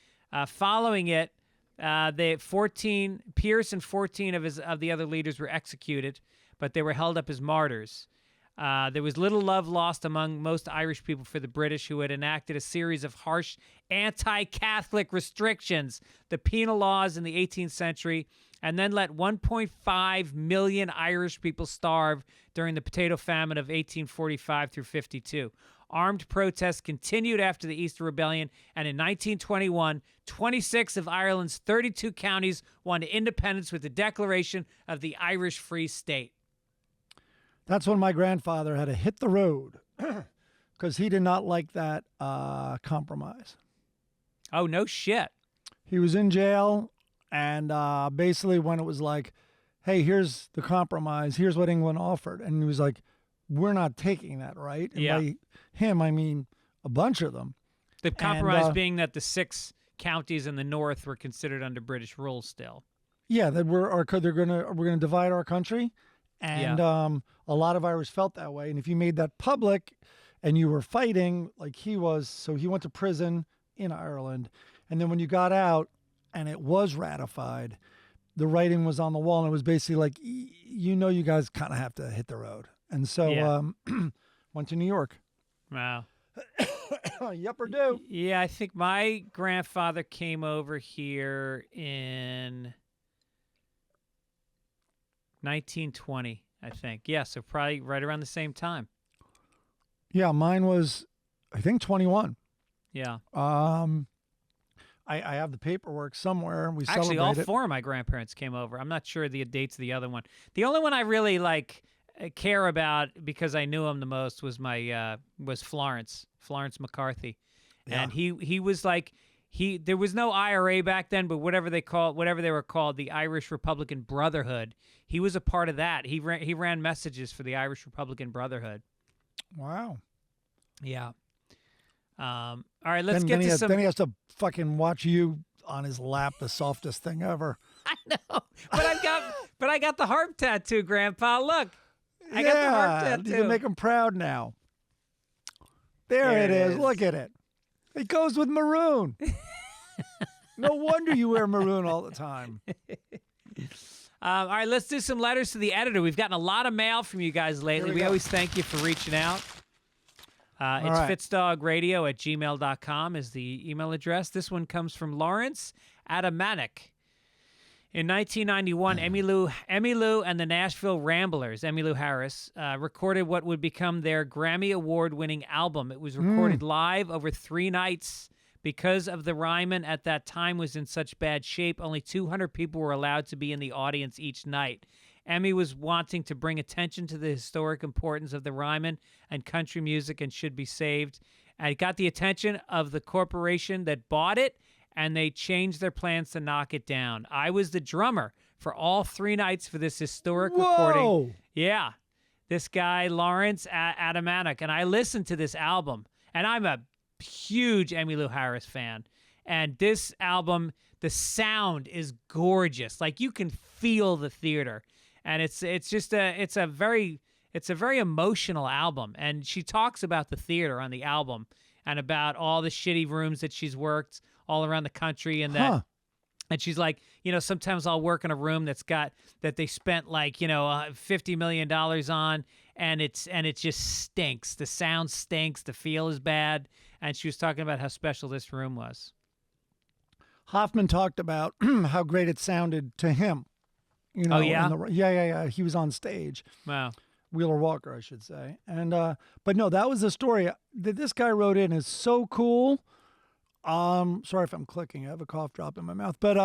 S1: following it, Pearse and 14 of the other leaders were executed, but they were held up as martyrs. There was little love lost among most Irish people for the British, who had enacted a series of harsh anti-Catholic restrictions, the penal laws in the 18th century, and then let 1.5 million Irish people starve during the potato famine of 1845 through 52. Armed protests continued after the Easter Rebellion, and in 1921, 26 of Ireland's 32 counties won independence with the declaration of the Irish Free State.
S2: That's when my grandfather had to hit the road because he did not like that compromise.
S1: Oh, no shit.
S2: He was in jail, and basically when it was like, hey, here's the compromise, here's what England offered. And he was like, we're not taking that, right? And by him, I mean a bunch of them.
S1: The compromise being that the 6 counties in the north were considered under British rule still.
S2: Yeah, that we're gonna divide our country. And a lot of Irish felt that way. And if you made that public and you were fighting like he was, so he went to prison in Ireland. And then when you got out and it was ratified, the writing was on the wall. And it was basically like, you guys kind of have to hit the road. And so went to New York.
S1: Wow.
S2: Yep or do.
S1: Yeah, I think my grandfather came over here in 1920, I think. Yeah, so probably right around the same time.
S2: Yeah, mine was, I think, 21.
S1: Yeah.
S2: I have the paperwork somewhere. We
S1: actually all
S2: celebrated.
S1: 4 of my grandparents came over. I'm not sure the dates of the other one. The only one I really care about because I knew him the most was was Florence McCarthy, and he was like there was no IRA back then, but whatever they were called, the Irish Republican Brotherhood. He was a part of that. He ran messages for the Irish Republican Brotherhood.
S2: Wow.
S1: Yeah. All right, let's get
S2: then
S1: to some.
S2: Then he has to fucking watch you on his lap, the softest thing ever.
S1: I know, but I got the harp tattoo, Grandpa. Look, I got the harp tattoo.
S2: You can make him proud now. There it is. Look at it. It goes with maroon. No wonder you wear maroon all the time.
S1: All right, let's do some letters to the editor. We've gotten a lot of mail from you guys lately. We always thank you for reaching out. It's fitzdogradio@gmail.com is the email address. This one comes from Lawrence Adamanek. In 1991, Emmylou and the Nashville Ramblers, Emmylou Harris, recorded what would become their Grammy Award-winning album. It was recorded live over 3 nights. Because of the Ryman at that time was in such bad shape, only 200 people were allowed to be in the audience each night. Emmy was wanting to bring attention to the historic importance of the Ryman and country music and should be saved. And it got the attention of the corporation that bought it, and they changed their plans to knock it down. I was the drummer for all 3 nights for this historic recording. Yeah. This guy, Lawrence Adamanek, and I listened to this album, and I'm a huge Emmylou Harris fan. And this album, the sound is gorgeous. Like, you can feel the theater. And it's a very emotional album. And she talks about the theater on the album and about all the shitty rooms that she's worked all around the country, and that and she's like, sometimes I'll work in a room that they spent like, $50 million on, and it just stinks. The sound stinks, the feel is bad. And she was talking about how special this room was.
S2: Hoffman talked about how great it sounded to him.
S1: Oh, yeah?
S2: Yeah. He was on stage.
S1: Wow.
S2: Wheeler Walker, I should say. And but no, that was the story that this guy wrote in is so cool. Sorry if I'm clicking. I have a cough drop in my mouth. But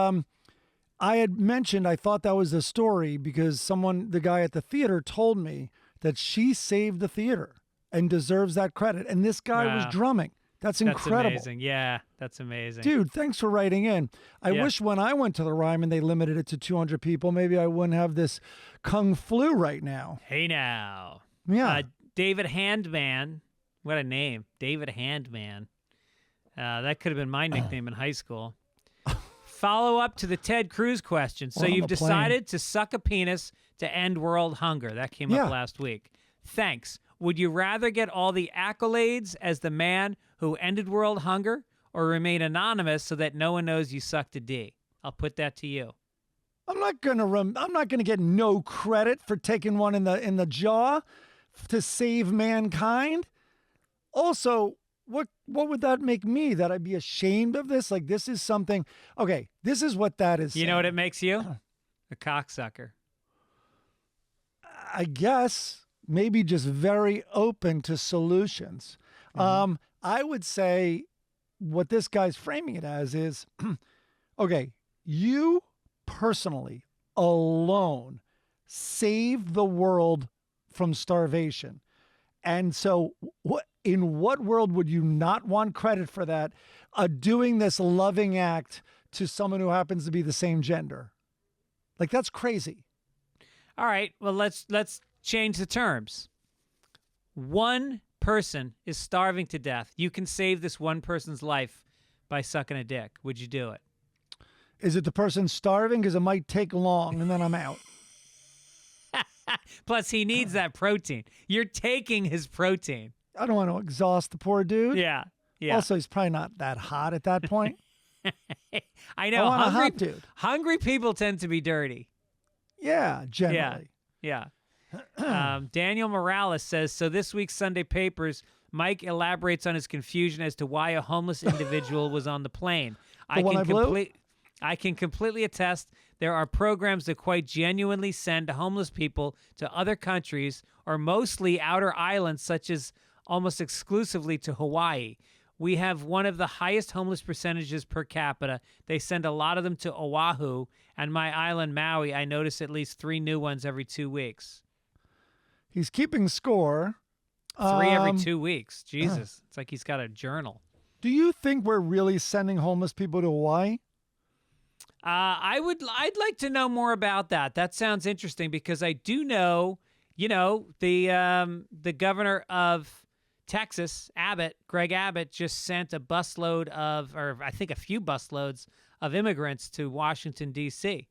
S2: I had mentioned I thought that was the story because the guy at the theater told me that she saved the theater and deserves that credit. And this guy was drumming. That's incredible.
S1: That's amazing. Yeah, that's amazing.
S2: Dude, thanks for writing in. I wish when I went to the Ryman they limited it to 200 people. Maybe I wouldn't have this kung flu right now.
S1: Hey now.
S2: Yeah.
S1: David Handman. What a name. David Handman. That could have been my nickname in high school. Follow up to the Ted Cruz question. So you've decided to suck a penis to end world hunger. That came up last week. Thanks. Would you rather get all the accolades as the man who ended world hunger, or remain anonymous so that no one knows you sucked a D? I'll put that to you.
S2: I'm not gonna get no credit for taking one in the jaw to save mankind. Also, what would that make me? That I'd be ashamed of this? Like, this is something. Okay, this is what that is.
S1: You know what it makes you? A cocksucker.
S2: I guess. Maybe just very open to solutions. I would say what this guy's framing it as is, okay, you personally alone saved the world from starvation. And so in what world would you not want credit for that? Doing this loving act to someone who happens to be the same gender. Like, that's crazy.
S1: All right, well, let's change the terms. One person is starving to death. You can save this one person's life by sucking a dick. Would you do it?
S2: Is it the person starving? Because it might take long and then I'm out.
S1: Plus, he needs that protein. You're taking his protein.
S2: I don't want to exhaust the poor dude.
S1: Yeah.
S2: Also, he's probably not that hot at that point.
S1: I know.
S2: I want a hot dude.
S1: Hungry people tend to be dirty.
S2: Yeah, generally.
S1: Yeah. Daniel Morales says, so this week's Sunday Papers, Mike elaborates on his confusion as to why a homeless individual was on the plane. I can completely attest there are programs that quite genuinely send homeless people to other countries or mostly outer islands, such as almost exclusively to Hawaii. We have one of the highest homeless percentages per capita. They send a lot of them to Oahu, and my island, Maui, I notice at least 3 new ones every 2 weeks.
S2: He's keeping score.
S1: 3 every 2 weeks. Jesus. It's like he's got a journal.
S2: Do you think we're really sending homeless people to Hawaii?
S1: I'd like to know more about that. That sounds interesting because I do know, the governor of Texas, Greg Abbott, just sent a busload or I think a few busloads of immigrants to Washington, D.C.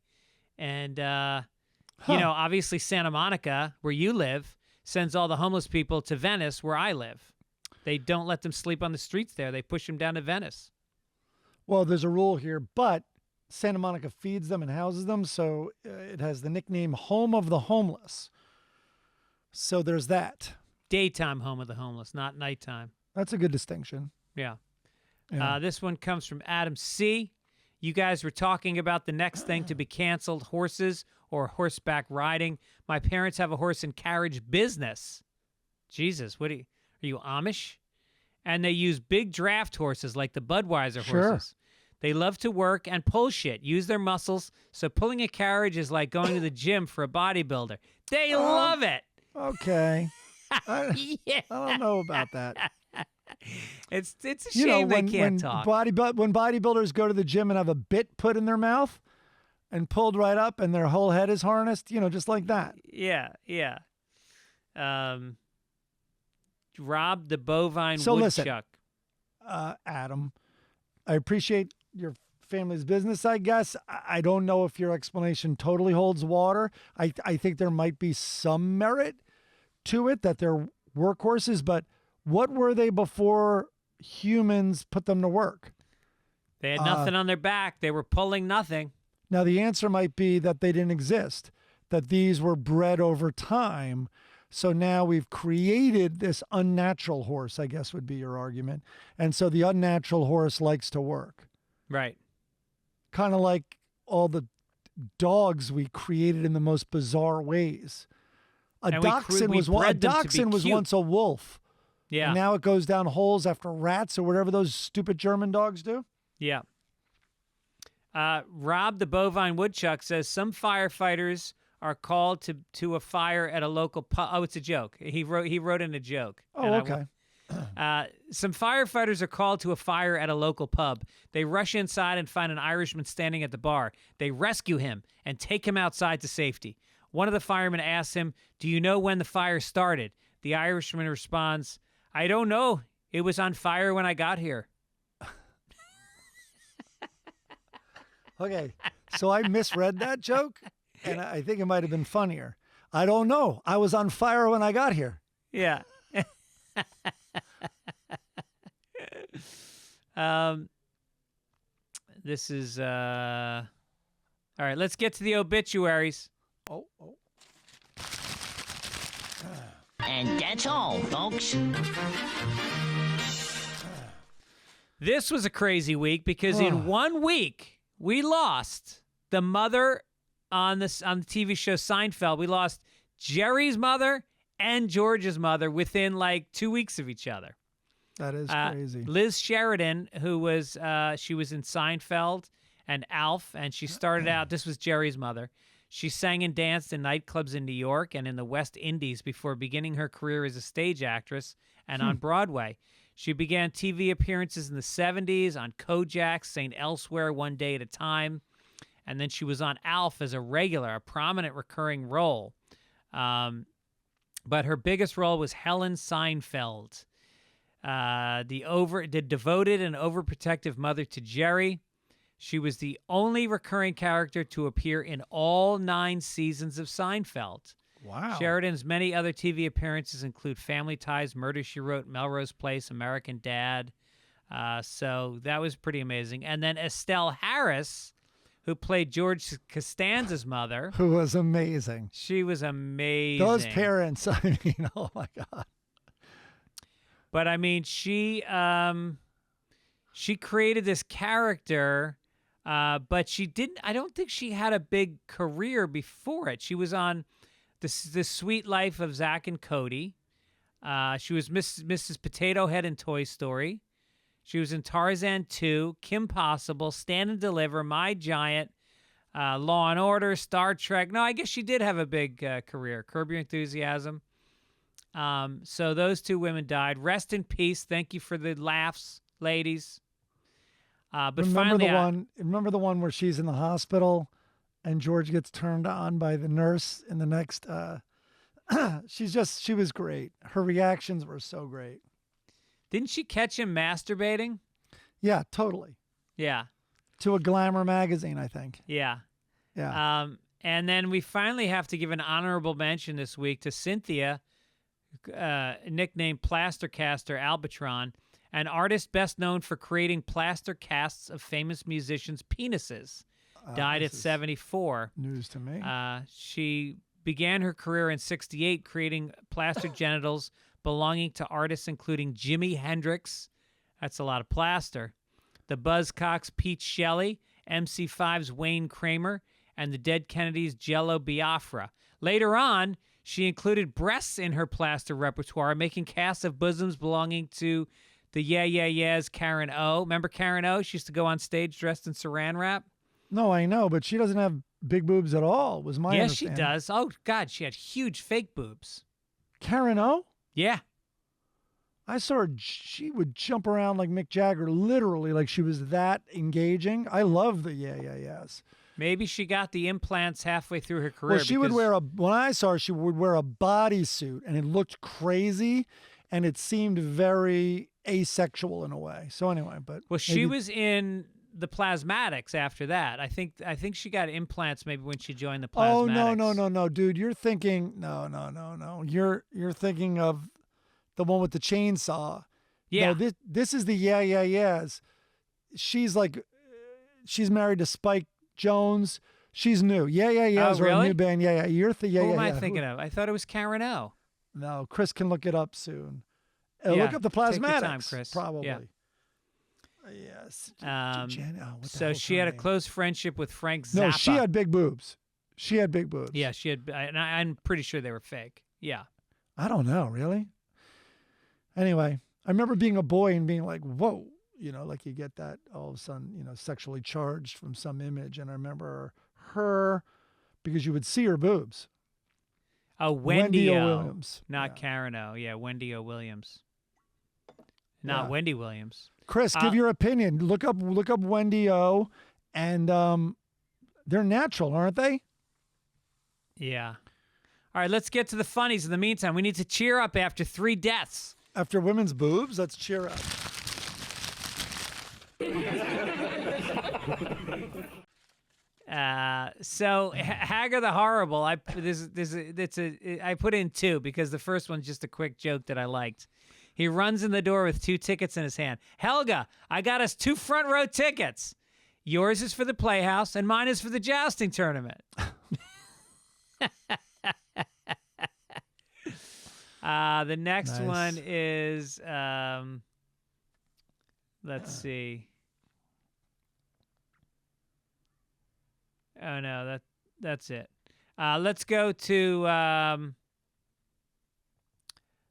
S1: And, obviously Santa Monica, where you live, sends all the homeless people to Venice, where I live. They don't let them sleep on the streets there. They push them down to Venice.
S2: Well, there's a rule here, but Santa Monica feeds them and houses them, so it has the nickname Home of the Homeless. So there's that.
S1: Daytime home of the homeless, not nighttime.
S2: That's a good distinction.
S1: Yeah.
S2: Yeah.
S1: This one comes from Adam C. You guys were talking about the next thing to be canceled, horses or horseback riding. My parents have a horse and carriage business. Jesus, are you Amish? And they use big draft horses like the Budweiser horses. They love to work and pull shit, use their muscles, so pulling a carriage is like going to the gym for a bodybuilder. They love it.
S2: Okay. I don't know about that.
S1: It's a shame they can't talk.
S2: When bodybuilders go to the gym and have a bit put in their mouth and pulled right up and their whole head is harnessed, just like that.
S1: Yeah. Rob the bovine woodchuck.
S2: Listen, Adam, I appreciate your family's business, I guess. I don't know if your explanation totally holds water. I think there might be some merit to it that they're workhorses, but what were they before humans put them to work?
S1: They had nothing on their back. They were pulling nothing.
S2: Now, the answer might be that they didn't exist, that these were bred over time. So now we've created this unnatural horse, I guess would be your argument. And so the unnatural horse likes to work.
S1: Right.
S2: Kind of like all the dogs we created in the most bizarre ways. A dachshund was once a wolf.
S1: Yeah.
S2: And now it goes down holes after rats or whatever those stupid German dogs do.
S1: Yeah. Rob the bovine woodchuck says some firefighters are called to a fire at a local pub. Oh, it's a joke. He wrote in a joke.
S2: Oh, okay.
S1: Some firefighters are called to a fire at a local pub. They rush inside and find an Irishman standing at the bar. They rescue him and take him outside to safety. One of the firemen asks him, "Do you know when the fire started?" The Irishman responds, "I don't know. It was on fire when I got here."
S2: Okay, so I misread that joke, and I think it might have been funnier. I don't know. I was on fire when I got here.
S1: Yeah. This is all right. Let's get to the obituaries.
S2: Oh.
S4: And that's all, folks.
S1: This was a crazy week because in 1 week we lost the mother on the TV show Seinfeld. We lost Jerry's mother and George's mother within like 2 weeks of each other.
S2: That is crazy.
S1: Liz Sheridan, who was she was in Seinfeld and Alf, and she started out. This was Jerry's mother. She sang and danced in nightclubs in New York and in the West Indies before beginning her career as a stage actress and on Broadway. She began TV appearances in the 70s on Kojak, St. Elsewhere, One Day at a Time, and then she was on Alf as a regular, a prominent recurring role. But her biggest role was Helen Seinfeld, the devoted and overprotective mother to Jerry. She was the only recurring character to appear in all 9 seasons of Seinfeld.
S2: Wow.
S1: Sheridan's many other TV appearances include Family Ties, Murder, She Wrote, Melrose Place, American Dad. So that was pretty amazing. And then Estelle Harris, who played George Costanza's mother.
S2: Who was amazing.
S1: She was amazing.
S2: Those parents, I mean, oh my God.
S1: But I mean, she created this character, but she didn't. I don't think she had a big career before it. She was on The Sweet Life of Zack and Cody. She was Mrs. Potato Head in Toy Story. She was in Tarzan 2, Kim Possible, Stand and Deliver, My Giant, Law and Order, Star Trek. No, I guess she did have a big career. Curb Your Enthusiasm. So those 2 women died. Rest in peace. Thank you for the laughs, ladies. But
S2: remember
S1: finally,
S2: remember the one where she's in the hospital and George gets turned on by the nurse in the next she was great. Her reactions were so great.
S1: didn't she catch him masturbating?
S2: Yeah, totally.
S1: Yeah.
S2: To a Glamour magazine, I think.
S1: Yeah.
S2: Yeah.
S1: And then we finally have to give an honorable mention this week to Cynthia, nicknamed Plastercaster Albatron, an artist best known for creating plaster casts of famous musicians' penises. Died at 74.
S2: News to me.
S1: She began her career in 68 creating plaster genitals belonging to artists including Jimi Hendrix. That's a lot of plaster. The Buzzcocks' Pete Shelley, MC5's Wayne Kramer, and the Dead Kennedys' Jello Biafra. Later on, she included breasts in her plaster repertoire, making casts of bosoms belonging to the Yeah Yeah Yeahs' Karen O. Remember Karen O? She used to go on stage dressed in saran wrap.
S2: No, I know, but she doesn't have big boobs at all, was my
S1: Yes, she
S2: understanding.
S1: does. Oh, God, she had huge fake boobs.
S2: Karen O?
S1: Yeah.
S2: I saw her, she would jump around like Mick Jagger, literally, like she was that engaging. I love the Yeah Yeah Yeahs.
S1: Maybe she got the implants halfway through her career.
S2: Well, she would wear when I saw her, she would wear a bodysuit, and it looked crazy, and it seemed very asexual in a way. So anyway, but
S1: well, she was in the Plasmatics after that. I think she got implants maybe when she joined the Plasmatics.
S2: Oh no, dude, you're thinking no. You're thinking of the one with the chainsaw.
S1: Yeah.
S2: No, this is the Yeah Yeah Yeahs. She's married to Spike Jones. She's new. Yeah Yeah Yeahs are a new band. Yeah. You're
S1: Who am I thinking of? I thought it was Karen O.
S2: No, Chris can look it up soon.
S1: Yeah,
S2: Look up the Plasmatics.
S1: take your time, Chris.
S2: Probably.
S1: Yeah.
S2: Yes.
S1: So she had a close friendship with Frank Zappa.
S2: No, she had big boobs.
S1: Yeah, she had, and I'm pretty sure they were fake. Yeah.
S2: I don't know, really. Anyway, I remember being a boy and being like, whoa, like you get that all of a sudden, sexually charged from some image. And I remember her because you would see her boobs.
S1: Oh, Wendy O.
S2: Williams.
S1: Not Karen O. Yeah, Wendy O. Williams. Not Wendy Williams.
S2: Chris, give your opinion. Look up Wendy O. And they're natural, aren't they?
S1: Yeah. All right, let's get to the funnies. In the meantime, we need to cheer up after 3 deaths.
S2: After women's boobs, let's cheer up.
S1: So Hagar the Horrible. I put in 2 because the first one's just a quick joke that I liked. He runs in the door with 2 tickets in his hand. Helga, I got us 2 front row tickets. Yours is for the Playhouse, and mine is for the jousting tournament. The next one is, let's see. Oh no, that's it. Let's go to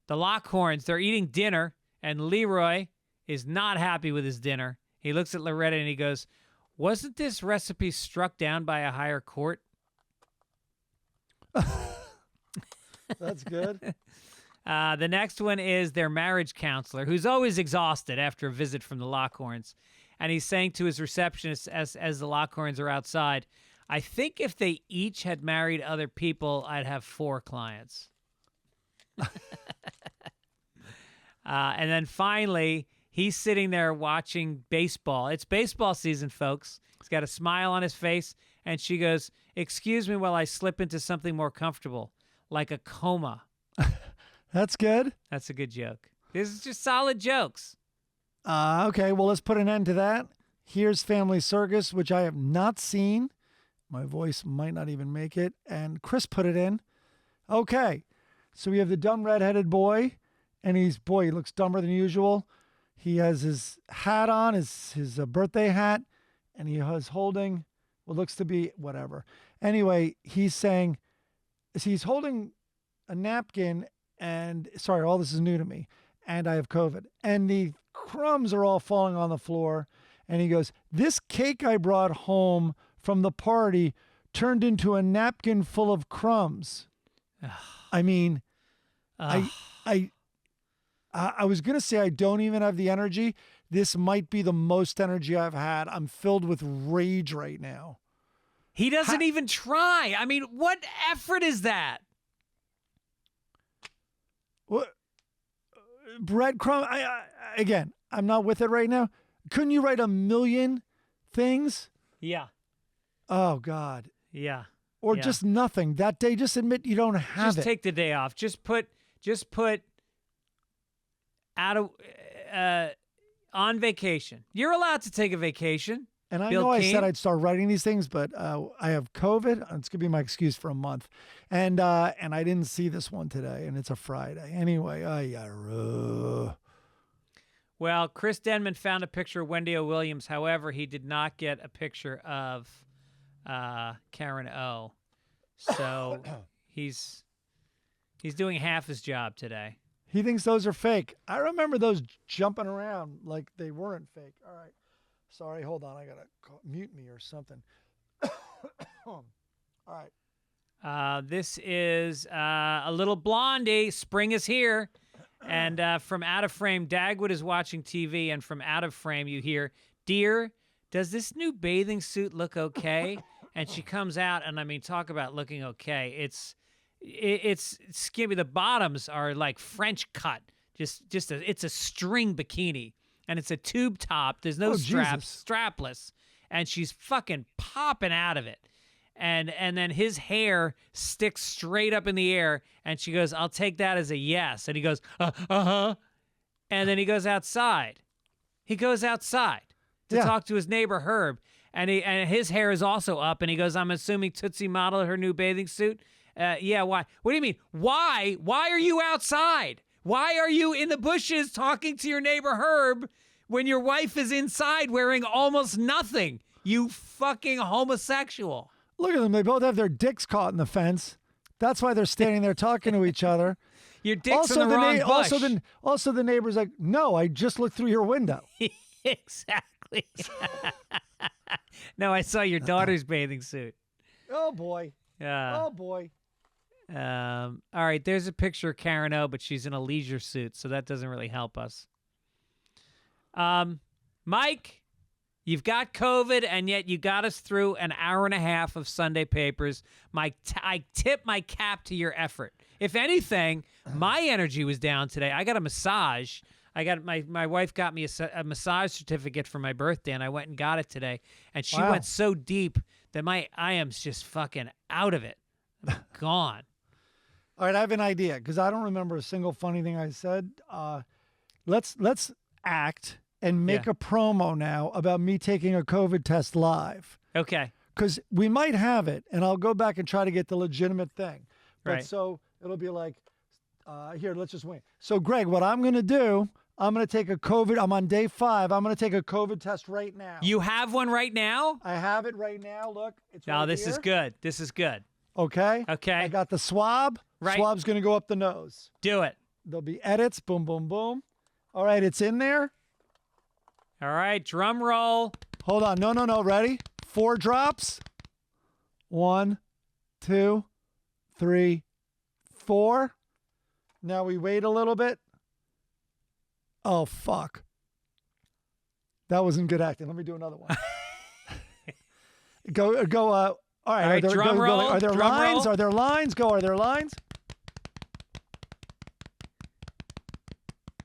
S1: the Lockhorns. They're eating dinner, and Leroy is not happy with his dinner. He looks at Loretta and he goes, "Wasn't this recipe struck down by a higher court?"
S2: That's good.
S1: The next one is their marriage counselor, who's always exhausted after a visit from the Lockhorns. And he's saying to his receptionist as the Lockhorns are outside, "I think if they each had married other people, I'd have 4 clients." And then finally, he's sitting there watching baseball. It's baseball season, folks. He's got a smile on his face. And she goes, "Excuse me while I slip into something more comfortable, like a coma."
S2: That's good.
S1: That's a good joke. This is just solid jokes.
S2: Okay, well, let's put an end to that. Here's Family Circus, which I have not seen. My voice might not even make it. And Chris put it in. Okay, so we have the dumb redheaded boy, and he looks dumber than usual. He has his hat on, his birthday hat, and he is holding what looks to be whatever. Anyway, he's holding a napkin, and sorry, all this is new to me, and I have COVID. And the crumbs are all falling on the floor. And he goes, "This cake I brought home from the party turned into a napkin full of crumbs." I mean, I I was going to say I don't even have the energy. This might be the most energy I've had. I'm filled with rage right now.
S1: He doesn't even try. I mean, what effort is that?
S2: What? Breadcrumb. Again, I'm not with it right now. Couldn't you write a million things?
S1: Yeah.
S2: Oh, God.
S1: Yeah.
S2: Or just nothing. That day, just admit you don't have it.
S1: Just take the day off. Just put out of on vacation. You're allowed to take a vacation.
S2: And I
S1: Bill
S2: know
S1: King?
S2: I said I'd start writing these things, but I have COVID. It's gonna be my excuse for a month, and I didn't see this one today, and it's a Friday anyway.
S1: Well, Chris Denman found a picture of Wendy O. Williams. However, he did not get a picture of Karen O. So he's doing half his job today.
S2: He thinks those are fake. I remember those jumping around like they weren't fake. All right. Sorry, hold on. I got to mute me or something. All right.
S1: This is a little blondie. Spring is here. And from Out of Frame, Dagwood is watching TV. And from Out of Frame, you hear, "Dear, does this new bathing suit look okay?" And she comes out, and I mean, talk about looking okay. It's skimpy. The bottoms are like French cut. It's a string bikini. And it's a tube top. There's no straps, strapless. And she's fucking popping out of it. And then his hair sticks straight up in the air. And she goes, "I'll take that as a yes." And he goes, uh-huh. And then he goes outside. He goes outside to talk to his neighbor, Herb. And his hair is also up. And he goes, "I'm assuming Tootsie modeled her new bathing suit." Yeah, why? What do you mean? Why? Why are you outside? Why are you in the bushes talking to your neighbor Herb when your wife is inside wearing almost nothing? You fucking homosexual.
S2: Look at them. They both have their dicks caught in the fence. That's why they're standing there talking to each other.
S1: Your dick's in the wrong bush.
S2: Also, the neighbor's like, "No, I just looked through your window."
S1: Exactly. No, I saw your daughter's bathing suit.
S2: Oh, boy.
S1: Yeah.
S2: Oh, boy.
S1: All right, there's a picture of Karen O, but she's in a leisure suit, so that doesn't really help us. Mike, you've got COVID, and yet you got us through an hour and a half of Sunday papers. I tip my cap to your effort. If anything, my energy was down today. I got a massage. My wife got me a massage certificate for my birthday, and I went and got it today. And she went so deep that I am just fucking out of it. I'm gone.
S2: All right, I have an idea because I don't remember a single funny thing I said. Let's act and make a promo now about me taking a COVID test live.
S1: Okay.
S2: Because we might have it, and I'll go back and try to get the legitimate thing. But
S1: Right.
S2: So it'll be like, here, let's just wait. So, Greg, what I'm going to do, I'm going to take a COVID. I'm on day 5. I'm going to take a COVID test right now.
S1: You have one right now?
S2: I have it right now. Look, it's right
S1: This
S2: here.
S1: is good. This is good.
S2: Okay.
S1: Okay.
S2: I got the swab.
S1: Right.
S2: Swab's going to go up the nose.
S1: Do it.
S2: There'll be edits. Boom, boom, boom. All right, it's in there.
S1: All right, drum roll.
S2: Hold on. No. Ready? 4 drops. 1, 2, 3, 4. Now we wait a little bit. Oh, fuck. That wasn't good acting. Let me do another one. Go. All right.
S1: Drum roll.
S2: Are there
S1: Drum
S2: lines?
S1: roll.
S2: Are there lines? Go. Are there lines?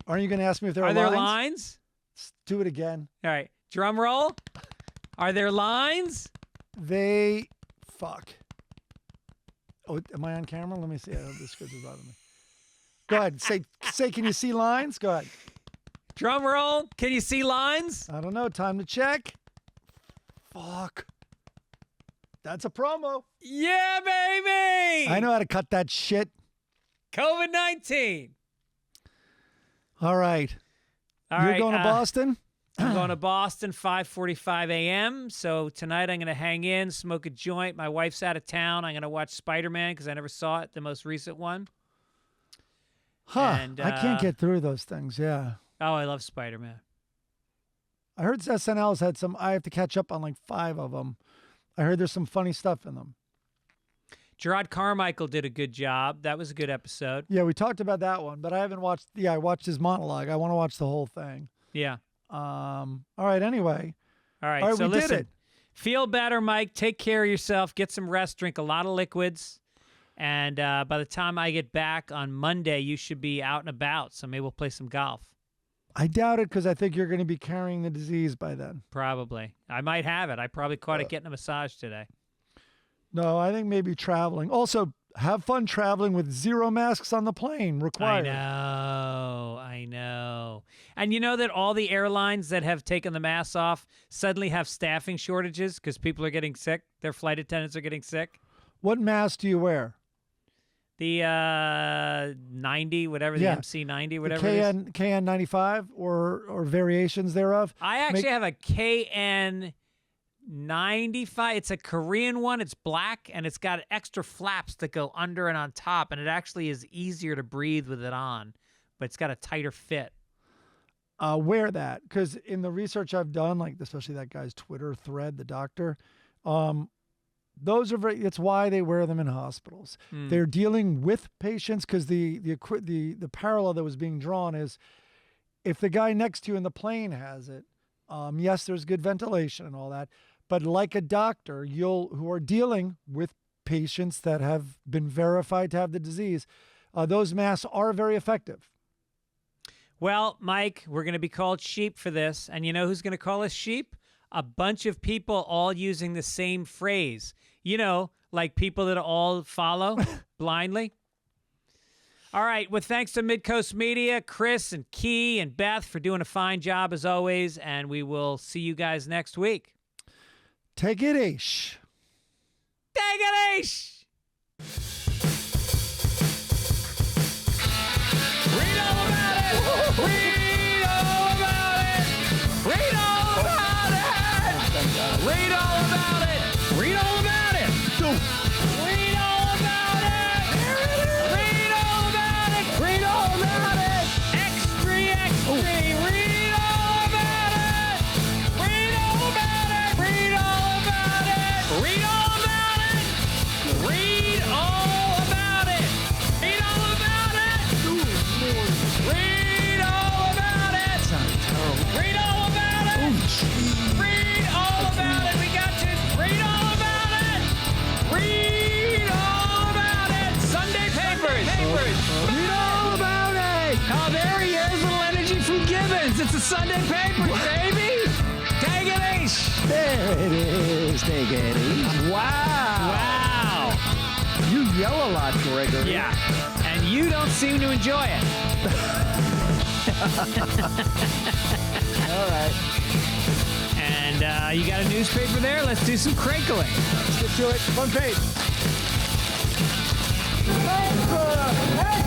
S2: Aren't you going to ask me if there are
S1: Are there lines?
S2: Let's do it again.
S1: All right, drum roll. Are there lines?
S2: Fuck. Oh, am I on camera? Let me see. The script is bothering me. Go ahead. Say, can you see lines? Go ahead.
S1: Drum roll. Can you see lines?
S2: I don't know. Time to check. Fuck. That's a promo.
S1: Yeah, baby.
S2: I know how to cut that shit.
S1: COVID-19.
S2: All right.
S1: All
S2: You're
S1: right,
S2: going to Boston?
S1: I'm going to Boston, 5:45 a.m. So tonight I'm going to hang in, smoke a joint. My wife's out of town. I'm going to watch Spider-Man because I never saw it, the most recent one.
S2: Huh.
S1: And,
S2: I can't get through those things. Yeah.
S1: Oh, I love Spider-Man.
S2: I heard SNL's had some. I have to catch up on like 5 of them. I heard there's some funny stuff in them.
S1: Gerard Carmichael did a good job. That was a good episode.
S2: Yeah, we talked about that one, but I haven't watched. Yeah, I watched his monologue. I want to watch the whole thing.
S1: Yeah.
S2: All right. Anyway.
S1: All right.
S2: All right.
S1: So
S2: we
S1: listen,
S2: did it.
S1: feel better, Mike. Take care of yourself. Get some rest. Drink a lot of liquids. And by the time I get back on Monday, you should be out and about. So maybe we'll play some golf.
S2: I doubt it because I think you're going to be carrying the disease by then.
S1: Probably. I might have it. I probably caught it getting a massage today.
S2: No, I think maybe traveling. Also, have fun traveling with 0 masks on the plane required.
S1: I know. And you know that all the airlines that have taken the masks off suddenly have staffing shortages because people are getting sick. Their flight attendants are getting sick.
S2: What mask do you wear?
S1: The 90, whatever, the MC90, whatever it is.
S2: KN95 or variations thereof?
S1: I actually have a KN95. It's a Korean one. It's black, and it's got extra flaps that go under and on top, and it actually is easier to breathe with it on, but it's got a tighter fit.
S2: Wear that, because in the research I've done, like especially that guy's Twitter thread, the doctor, those are it's why they wear them in hospitals. They're dealing with patients because the parallel that was being drawn is if the guy next to you in the plane has it, yes, there's good ventilation and all that, but like a doctor, who are dealing with patients that have been verified to have the disease, those masks are very effective.
S1: Well, Mike, we're going to be called sheep for this, and you know who's going to call us sheep? A bunch of people all using the same phrase. You know, like people that all follow blindly. All right. Well, thanks to Midcoast Media, Chris and Key and Beth for doing a fine job as always. And we will see you guys next week.
S2: Take it, Ish.
S1: Take it, Ish. Read all about it. Read all about it. Read all about it. Read all about it. Read all about it. Read all about it. Read all about it. Read all about it. Extra. Read all about it. Read all about it. Read all about it. Read all about it. Read all about it. Read all about it. Read all about it. Read all about it. Read all about it. We got you. Read all about it. Read all about it. Sunday papers. Read all about it. Oh, there he is. Little energy from Gibbons. It's the Sunday papers, baby. Take it, Ace.
S5: There it is. Take it easy.
S1: Wow.
S5: You yell a lot, Gregory.
S1: Yeah. And you don't seem to enjoy it.
S5: All right.
S1: And you got a newspaper there? Let's do some crinkling.
S5: Let's get to it. Front page.
S3: Hey!